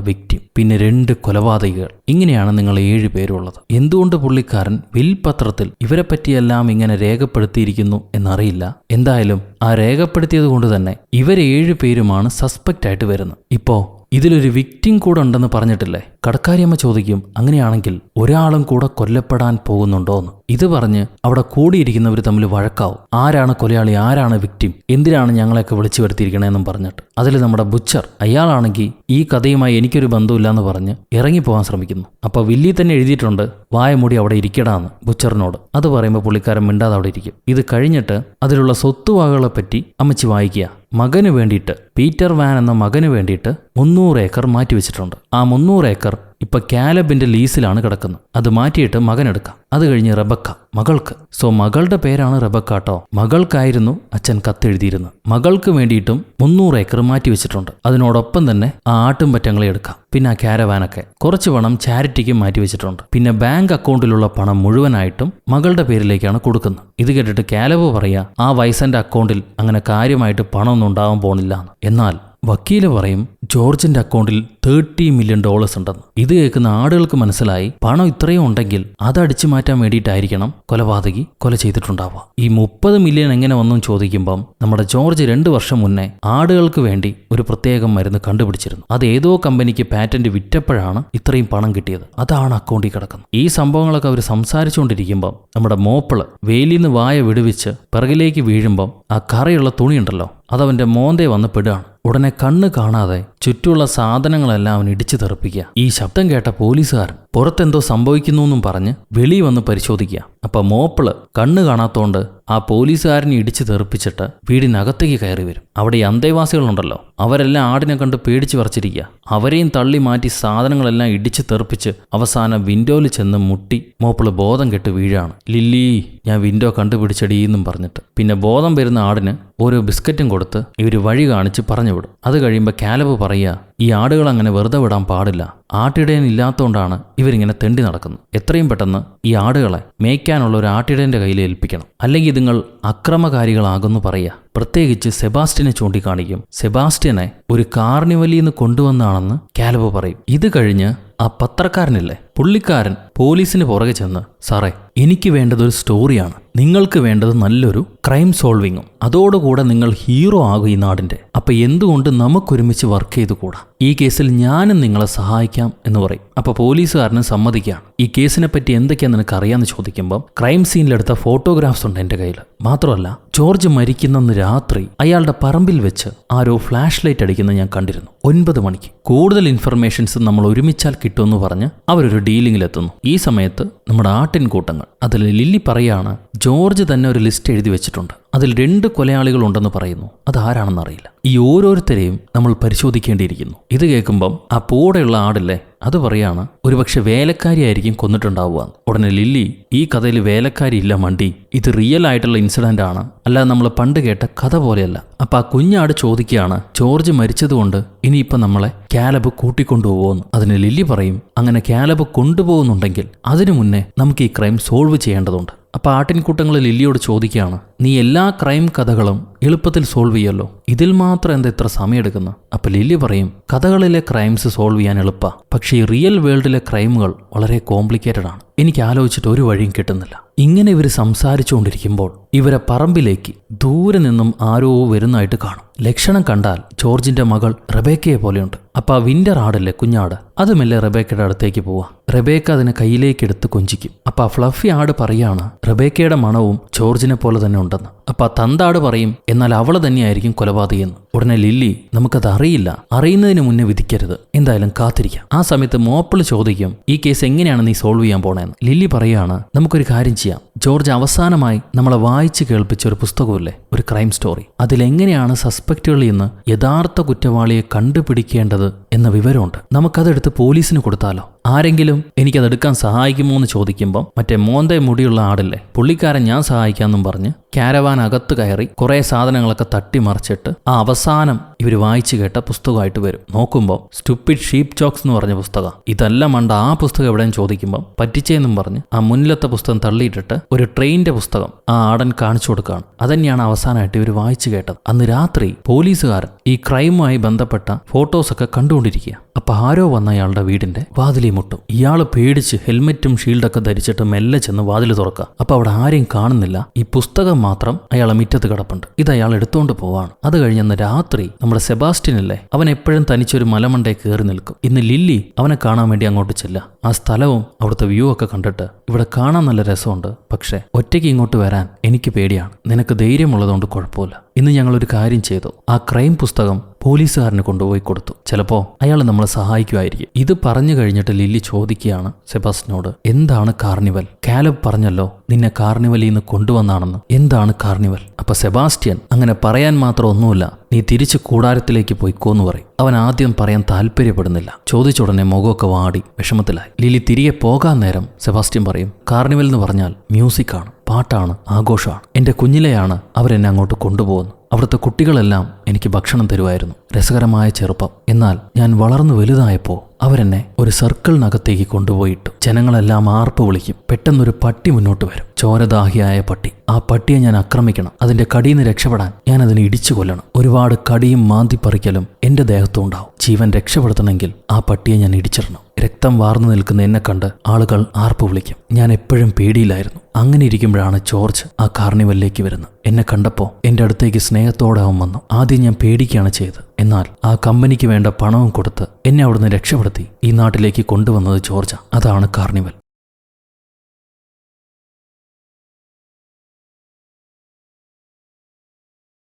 വിക്ടിം, പിന്നെ 2 കൊലപാതകികൾ. ഇങ്ങനെയാണ് നിങ്ങൾ 7 പേരുള്ളത്. എന്തുകൊണ്ട് പുള്ളിക്കാരൻ വിൽപത്രത്തിൽ ഇവരെ പറ്റിയെല്ലാം ഇങ്ങനെ രേഖപ്പെടുത്തിയിരിക്കുന്നു എന്നറിയില്ല. എന്തായാലും ആ രേഖപ്പെടുത്തിയത് കൊണ്ട് തന്നെ ഇവർ 7 പേരുമാണ് സസ്പെക്റ്റ് ആയിട്ട് വരുന്നത്. ഇപ്പോ ഇതിലൊരു വിക്ടിം കൂടെ ഉണ്ടെന്ന് പറഞ്ഞിട്ടില്ലേ? കടക്കാരിയമ്മ ചോദിക്കും, അങ്ങനെയാണെങ്കിൽ ഒരാളും കൂടെ കൊല്ലപ്പെടാൻ പോകുന്നുണ്ടോന്ന്. ഇത് പറഞ്ഞ് അവിടെ കൂടിയിരിക്കുന്നവർ തമ്മിൽ വഴക്കാവും. ആരാണ് കൊലയാളി, ആരാണ് വിക്ടിം, എന്തിനാണ് ഞങ്ങളെയൊക്കെ വിളിച്ചു വരുത്തിയിരിക്കണേന്നും പറഞ്ഞിട്ട്. അതിൽ നമ്മുടെ ബുച്ചർ, അയാളാണെങ്കിൽ ഈ കഥയുമായി എനിക്കൊരു ബന്ധമില്ലാന്ന് പറഞ്ഞ് ഇറങ്ങിപ്പോകാൻ ശ്രമിക്കുന്നു. അപ്പോൾ വില്ലി തന്നെ എഴുതിയിട്ടുണ്ട്, വായ മൂടി അവിടെ ഇരിക്കടാന്ന് ബുച്ചറിനോട്. അത് പറയുമ്പോൾ പുള്ളിക്കാരൻ മിണ്ടാതെ അവിടെ ഇരിക്കും. ഇത് കഴിഞ്ഞിട്ട് അതിലുള്ള സ്വത്തുവകകളെ പറ്റി അമ്മച്ചി വായിക്കുക. മകന് വേണ്ടിയിട്ട്, പീറ്റർ വാൻ എന്ന മകന് വേണ്ടിയിട്ട് 300 ഏക്കർ മാറ്റിവെച്ചിട്ടുണ്ട്. ആ 300 ഏക്കർ ഇപ്പൊ കാലബിന്റെ ലീസിലാണ് കിടക്കുന്നത്. അത് മാറ്റിയിട്ട് മകനെടുക്കാം. അത് കഴിഞ്ഞ് റെബക്ക മകൾക്ക്. സോ മകളുടെ പേരാണ് റെബക്ക കേട്ടോ. മകൾക്കായിരുന്നു അച്ഛൻ കത്തെഴുതിയിരുന്നത്. മകൾക്ക് വേണ്ടിയിട്ടും 300 ഏക്കർ മാറ്റി വെച്ചിട്ടുണ്ട്. അതിനോടൊപ്പം തന്നെ ആ ആട്ടും പറ്റങ്ങളെ എടുക്കാം. പിന്നെ ആ കാരവാനൊക്കെ കുറച്ച് പണം ചാരിറ്റിക്ക് മാറ്റി വെച്ചിട്ടുണ്ട്. പിന്നെ ബാങ്ക് അക്കൗണ്ടിലുള്ള പണം മുഴുവനായിട്ടും മകളുടെ പേരിലേക്കാണ് കൊടുക്കുന്നത്. ഇത് കേട്ടിട്ട് കാലബ് പറയാ ആ വയസ്സന്റെ അക്കൗണ്ടിൽ അങ്ങനെ കാര്യമായിട്ട് പണമൊന്നും ഉണ്ടാവാൻ പോണില്ല. എന്നാൽ വക്കീല് പറയും ജോർജിന്റെ അക്കൗണ്ടിൽ $30 മില്യൺ ഉണ്ടെന്ന്. ഇത് കേൾക്കുന്ന ആളുകൾക്ക് മനസ്സിലായി പണം ഇത്രയും ഉണ്ടെങ്കിൽ അത് അടിച്ചു മാറ്റാൻ വേണ്ടിയിട്ടായിരിക്കണം കൊലപാതകി കൊല ചെയ്തിട്ടുണ്ടാവുക. ഈ 30 മില്യൺ എങ്ങനെ വന്നും ചോദിക്കുമ്പം നമ്മുടെ ജോർജ് 2 വർഷം മുന്നേ ആടുകൾക്ക് വേണ്ടി ഒരു പ്രത്യേകം മരുന്ന് കണ്ടുപിടിച്ചിരുന്നു. അത് ഏതോ കമ്പനിക്ക് പാറ്റന്റ് വിറ്റപ്പോഴാണ് ഇത്രയും പണം കിട്ടിയത്. അതാണ് അക്കൗണ്ടിൽ കിടക്കുന്നത്. ഈ സംഭവങ്ങളൊക്കെ അവർ സംസാരിച്ചുകൊണ്ടിരിക്കുമ്പം നമ്മുടെ മോപ്പിള് വേലിന്ന് വായ വിടുവിച്ച് പിറകിലേക്ക് വീഴുമ്പം ആ കറയുള്ള തുണിയുണ്ടല്ലോ അതവന്റെ മോന്തേ വന്ന് പെടുകയാണ്. ഉടനെ കണ്ണ് കാണാതെ ചുറ്റുമുള്ള സാധനങ്ങളെല്ലാം അവൻ ഇടിച്ചു തെറിപ്പിക്കുക. ഈ ശബ്ദം കേട്ട പോലീസുകാരൻ പുറത്തെന്തോ സംഭവിക്കുന്നു എന്നും പറഞ്ഞ് വെളി വന്ന് പരിശോധിക്കുക. അപ്പൊ മോപ്പിള് കണ്ണ് കാണാത്തോണ്ട് ആ പോലീസുകാരനെ ഇടിച്ചു തെറിപ്പിച്ചിട്ട് വീടിനകത്തേക്ക് കയറി വരും. അവിടെ ഈ അന്തേവാസികളുണ്ടല്ലോ അവരെല്ലാം ആടിനെ കണ്ട് പേടിച്ചു വരച്ചിരിക്കുക. അവരെയും തള്ളി മാറ്റി സാധനങ്ങളെല്ലാം ഇടിച്ചു തെറിപ്പിച്ച് അവസാനം വിൻഡോയിൽ ചെന്ന് മുട്ടി മോപ്പിള് ബോധം കെട്ട് വീഴാണ്. ലില്ലി ഞാൻ വിൻഡോ കണ്ടുപിടിച്ചടിയെന്നും പറഞ്ഞിട്ട് പിന്നെ ബോധം വരുന്ന ആടിന് ഓരോ ബിസ്ക്കറ്റും കൊടുത്ത് ഇവര് വഴി കാണിച്ച് പറഞ്ഞു വിടും. അത് കഴിയുമ്പോൾ കാലബ് പറയുക ഈ ആടുകൾ അങ്ങനെ വെറുതെ വിടാൻ പാടില്ല. ആട്ടിടയൻ ഇല്ലാത്തതുകൊണ്ടാണ് ഇവരിങ്ങനെ തെണ്ടി നടക്കുന്നത്. എത്രയും പെട്ടെന്ന് ഈ ആടുകളെ മേയ്ക്കാനുള്ള ഒരു ആട്ടിടയന്റെ കയ്യിൽ ഏൽപ്പിക്കണം, അല്ലെങ്കിൽ നിങ്ങൾ അക്രമകാരികളാകുന്നു പറയുക. പ്രത്യേകിച്ച് സെബാസ്റ്റ്യനെ ചൂണ്ടിക്കാണിക്കും. സെബാസ്റ്റ്യനെ ഒരു കാർണിവലിൽ നിന്ന് കൊണ്ടുവന്നാണെന്ന് കാലബ് പറയും. ഇത് കഴിഞ്ഞ് ആ പത്രക്കാരനില്ലേ പുള്ളിക്കാരൻ പോലീസിന് പുറകെ ചെന്ന് സാറേ എനിക്ക് വേണ്ടത് ഒരു സ്റ്റോറിയാണ്, നിങ്ങൾക്ക് വേണ്ടത് നല്ലൊരു ക്രൈം സോൾവിങ്ങും, അതോടുകൂടെ നിങ്ങൾ ഹീറോ ആകും ഈ നാടിന്റെ. അപ്പൊ എന്തുകൊണ്ട് നമുക്കൊരുമിച്ച് വർക്ക് ചെയ്തുകൂടാ? ഈ കേസിൽ ഞാനും നിങ്ങളെ സഹായിക്കാം എന്ന് പറയും. അപ്പൊ പോലീസുകാരന് സമ്മതിക്കുകയാണ്. ഈ കേസിനെ പറ്റി എന്തൊക്കെയാ നിനക്ക് അറിയാമെന്ന് ചോദിക്കുമ്പോൾ ക്രൈം സീനിലെടുത്ത ഫോട്ടോഗ്രാഫ്സ് ഉണ്ട് എൻ്റെ കയ്യിൽ. മാത്രമല്ല ജോർജ് മരിക്കുന്ന രാത്രി അയാളുടെ പറമ്പിൽ വെച്ച് ആരോ ഫ്ലാഷ് ലൈറ്റ് അടിക്കുന്നത് ഞാൻ കണ്ടിരുന്നു 9 മണിക്ക്. കൂടുതൽ ഇൻഫർമേഷൻസ് നമ്മൾ ഒരുമിച്ചാൽ കിട്ടുമെന്ന് പറഞ്ഞ് അവരൊരു ഡീലിങ്ങിലെത്തുന്നു. ഈ സമയത്ത് നമ്മുടെ ആട്ടിൻകൂട്ടങ്ങൾ അതിൽ ലില്ലി പറയാണ് ജോർജ് തന്നെ ഒരു ലിസ്റ്റ് എഴുതി വെച്ചിട്ടുണ്ട്. അതിൽ 2 കൊലയാളികൾ ഉണ്ടെന്ന് പറയുന്നു. അതാരാണെന്നറിയില്ല. ഈ ഓരോരുത്തരെയും നമ്മൾ പരിശോധിക്കേണ്ടിയിരിക്കുന്നു. ഇത് കേൾക്കുമ്പം ആ പൂടെയുള്ള ആടില്ലേ അത് പറയാണ് ഒരുപക്ഷെ വേലക്കാരിയായിരിക്കും കൊന്നിട്ടുണ്ടാവുക. ഉടനെ ലില്ലി ഈ കഥയിൽ വേലക്കാരി ഇല്ല മണ്ടി, ഇത് റിയൽ ആയിട്ടുള്ള ഇൻസിഡന്റ് ആണ്, അല്ലാതെ നമ്മൾ പണ്ട് കേട്ട കഥ പോലെയല്ല. അപ്പൊ ആ കുഞ്ഞാട് ചോദിക്കുകയാണ് ജോർജ് മരിച്ചതുകൊണ്ട് ഇനിയിപ്പം നമ്മളെ കാലബ് കൂട്ടിക്കൊണ്ടുപോകുമെന്ന്. അതിന് ലില്ലി പറയും അങ്ങനെ കാലബ് കൊണ്ടുപോകുന്നുണ്ടെങ്കിൽ അതിനു മുന്നേ നമുക്ക് ഈ ക്രൈം സോൾവ് ചെയ്യേണ്ടതുണ്ട്. അപ്പൊ ആട്ടിൻകൂട്ടങ്ങൾ ലില്ലിയോട് ചോദിക്കുകയാണ് നീ എല്ലാ ക്രൈം കഥകളും എളുപ്പത്തിൽ സോൾവ് ചെയ്യല്ലോ, ഇതിൽ മാത്രം എന്താ ഇത്ര സമയമെടുക്കുന്നു? അപ്പൊ ലില്ലി പറയും കഥകളിലെ ക്രൈംസ് സോൾവ് ചെയ്യാൻ എളുപ്പ, പക്ഷേ ഈ റിയൽ വേൾഡിലെ ക്രൈമുകൾ വളരെ കോംപ്ലിക്കേറ്റഡ് ആണ്. എനിക്ക് ആലോചിച്ചിട്ട് ഒരു വഴിയും കിട്ടുന്നില്ല. ഇങ്ങനെ ഇവർ സംസാരിച്ചുകൊണ്ടിരിക്കുമ്പോൾ ഇവരെ പറമ്പിലേക്ക് ദൂരെ നിന്നും ആരോ വരുന്നതായിട്ട് കാണും. ലക്ഷണം കണ്ടാൽ ജോർജിന്റെ മകൾ റെബേക്കയെ പോലെയുണ്ട്. അപ്പൊ ആ വിന്റർ ആടല്ലേ കുഞ്ഞാട്, അത് മെല്ലെ റെബേക്കയുടെ അടുത്തേക്ക് പോവാ. റെബേക്ക അതിനെ കയ്യിലേക്ക് എടുത്ത് കൊഞ്ചിക്കും. അപ്പൊ ആ ഫ്ലഫി ആട് പറയാണ് റെബേക്കയുടെ മണവും ജോർജിനെ പോലെ തന്നെ ഉണ്ടെന്ന്. അപ്പൊ ആ തന്താട് പറയും എന്നാൽ അവള് തന്നെയായിരിക്കും കൊലപാതകയെന്ന്. ഉടനെ ലില്ലി നമുക്കത് അറിയില്ല, അറിയുന്നതിന് മുന്നേ വിധിക്കരുത്, എന്തായാലും കാത്തിരിക്കാം. ആ സമയത്ത് മോപ്പിള് ചോദിക്കും ഈ കേസ് എങ്ങനെയാണ് നീ സോൾവ് ചെയ്യാൻ പോണേന്ന്. ലില്ലി പറയാണ് നമുക്കൊരു കാര്യം ചെയ്യാം, ജോർജ് അവസാനമായി നമ്മളെ വായിച്ച് കേൾപ്പിച്ച ഒരു പുസ്തകമില്ലേ, ഒരു ക്രൈം സ്റ്റോറി, അതിലെങ്ങനെയാണ് സസ്പെക്റ്റുകളിൽ നിന്ന് യഥാർത്ഥ കുറ്റവാളിയെ കണ്ടുപിടിക്കേണ്ടത് എന്ന വിവരമുണ്ട്, നമുക്കതെടുത്ത് പോലീസിന് കൊടുത്താലോ? ആരെങ്കിലും എനിക്കതെടുക്കാൻ സഹായിക്കുമോ എന്ന് ചോദിക്കുമ്പോൾ മറ്റേ മോന്തേ മുടിയുള്ള ആടില്ലേ പുള്ളിക്കാരൻ ഞാൻ സഹായിക്കാമെന്നും പറഞ്ഞ് കാരവാൻ അകത്ത് കയറി കുറെ സാധനങ്ങളൊക്കെ തട്ടിമറിച്ചിട്ട് ആ അവസാനം ഇവർ വായിച്ചു കേട്ട പുസ്തകമായിട്ട് വരും. നോക്കുമ്പോൾ സ്റ്റുപ്പിഡ് ഷീപ്പ് ചോക്സ് എന്ന് പറഞ്ഞ പുസ്തകം. ഇതല്ല മണ്ട, ആ പുസ്തകം എവിടെയും ചോദിക്കുമ്പോൾ പറ്റിച്ചേന്നും പറഞ്ഞ് ആ മുന്നിലത്തെ പുസ്തകം തള്ളിയിട്ടിട്ട് ഒരു ട്രെയിനിന്റെ പുസ്തകം ആ ആടൻ കാണിച്ചു കൊടുക്കുകയാണ്. അതന്നെയാണ് അവസാനമായിട്ട് ഇവർ വായിച്ചു കേട്ടത്. അന്ന് രാത്രി പോലീസുകാരൻ ഈ ക്രൈമുമായി ബന്ധപ്പെട്ട ഫോട്ടോസൊക്കെ കണ്ടുകൊണ്ടിരിക്കുക. അപ്പൊ ആരോ വന്ന അയാളുടെ വീടിന്റെ വാതിലി മുട്ടും. ഇയാള് പേടിച്ച് ഹെൽമെറ്റും ഷീൽഡൊക്കെ ധരിച്ചിട്ട് മെല്ലെ ചെന്ന് വാതിൽ തുറക്കുക. അപ്പൊ അവിടെ ആരെയും കാണുന്നില്ല, ഈ പുസ്തകം മാത്രം അയാളെ മുറ്റത്ത് കിടപ്പുണ്ട്. ഇത് അയാൾ എടുത്തോണ്ട് പോവാണ്. അത് കഴിഞ്ഞന്ന് രാത്രി നമ്മുടെ സെബാസ്റ്റ്യനല്ലേ, അവൻ എപ്പോഴും തനിച്ചൊരു മലമണ്ടയെ കയറി നിൽക്കും. ഇന്ന് ലില്ലി അവനെ കാണാൻ വേണ്ടി അങ്ങോട്ട് ചെല്ലുക. ആ സ്ഥലവും അവിടുത്തെ വ്യൂ ഒക്കെ കണ്ടിട്ട് ഇവിടെ കാണാൻ നല്ല രസമുണ്ട്, പക്ഷെ ഒറ്റയ്ക്ക് ഇങ്ങോട്ട് വരാൻ എനിക്ക് പേടിയാണ്, നിനക്ക് ധൈര്യമുള്ളതുകൊണ്ട് കുഴപ്പമില്ല, ഇന്ന് ഞങ്ങളൊരു കാര്യം ചെയ്തു, ആ ക്രൈം പുസ്തകം പോലീസുകാരന് കൊണ്ടുപോയി കൊടുത്തു. ചിലപ്പോ അയാൾ നമ്മളെ സഹായിക്കുമായിരിക്കും. ഇത് പറഞ്ഞു കഴിഞ്ഞിട്ട് ലില്ലി ചോദിക്കുകയാണ് സെബാസ്റ്റ്യനോട്, എന്താണ് കാർണിവൽ? കാലബ് പറഞ്ഞല്ലോ നിന്നെ കാർണിവലിൽ നിന്ന് കൊണ്ടുവന്നാണെന്ന്. എന്താണ് കാർണിവൽ? അപ്പൊ സെബാസ്റ്റ്യൻ, അങ്ങനെ പറയാൻ മാത്രം ഒന്നുമില്ല, നീ തിരിച്ച് കൂടാരത്തിലേക്ക് പോയിക്കോന്ന് പറയും. അവൻ ആദ്യം പറയാൻ താല്പര്യപ്പെടുന്നില്ല. ചോദിച്ചുടനെ മുഖമൊക്കെ വാടി വിഷമത്തിലായി. ലില്ലി തിരികെ പോകാൻ നേരം സെബാസ്റ്റ്യൻ പറയും, കാർണിവൽ എന്ന് പറഞ്ഞാൽ മ്യൂസിക്കാണ്, പാട്ടാണ്, ആഘോഷമാണ്. എൻ്റെ കുഞ്ഞിലെയാണ് അവരെന്നെ അങ്ങോട്ട് കൊണ്ടുപോകുന്നത്. അവിടുത്തെ കുട്ടികളെല്ലാം എനിക്ക് ഭക്ഷണം തരുമായിരുന്നു. രസകരമായ ചെറുപ്പം. എന്നാൽ ഞാൻ വളർന്നു വലുതായപ്പോൾ അവരെന്നെ ഒരു സർക്കിളിനകത്തേക്ക് കൊണ്ടുപോയിട്ടു. ജനങ്ങളെല്ലാം ആർപ്പ് വിളിക്കും. പെട്ടെന്നൊരു പട്ടി മുന്നോട്ട് വരും, ചോരദാഹിയായ പട്ടി. ആ പട്ടിയെ ഞാൻ ആക്രമിക്കണം. അതിന്റെ കടിയിൽ നിന്ന് രക്ഷപ്പെടാൻ ഞാൻ അതിനെ ഇടിച്ചു കൊല്ലണം. ഒരുപാട് കടിയും മാന്തിപ്പറിക്കലും എന്റെ ദേഹത്തും ഉണ്ടാവും. ജീവൻ രക്ഷപ്പെടുത്തണമെങ്കിൽ ആ പട്ടിയെ ഞാൻ ഇടിച്ചിടണം. രക്തം വാർന്നു നിൽക്കുന്ന എന്നെ കണ്ട് ആളുകൾ ആർപ്പ് വിളിക്കും. ഞാൻ എപ്പോഴും പേടിയിലായിരുന്നു. അങ്ങനെ ഇരിക്കുമ്പോഴാണ് ജോർജ് ആ കാർണിവലിലേക്ക് വരുന്നത്. എന്നെ കണ്ടപ്പോൾ എൻ്റെ അടുത്തേക്ക് സ്നേഹത്തോടെ അവൻ വന്നു. ആദ്യം ഞാൻ പേടിക്കുകയാണ് ചെയ്തത്. എന്നാൽ ആ കമ്പനിക്ക് വേണ്ട പണവും കൊടുത്ത് എന്നെ അവിടുന്ന് രക്ഷപ്പെടുത്തി ഈ നാട്ടിലേക്ക് കൊണ്ടുവന്നത് ജോർജാ. അതാണ് കാർണിവൽ.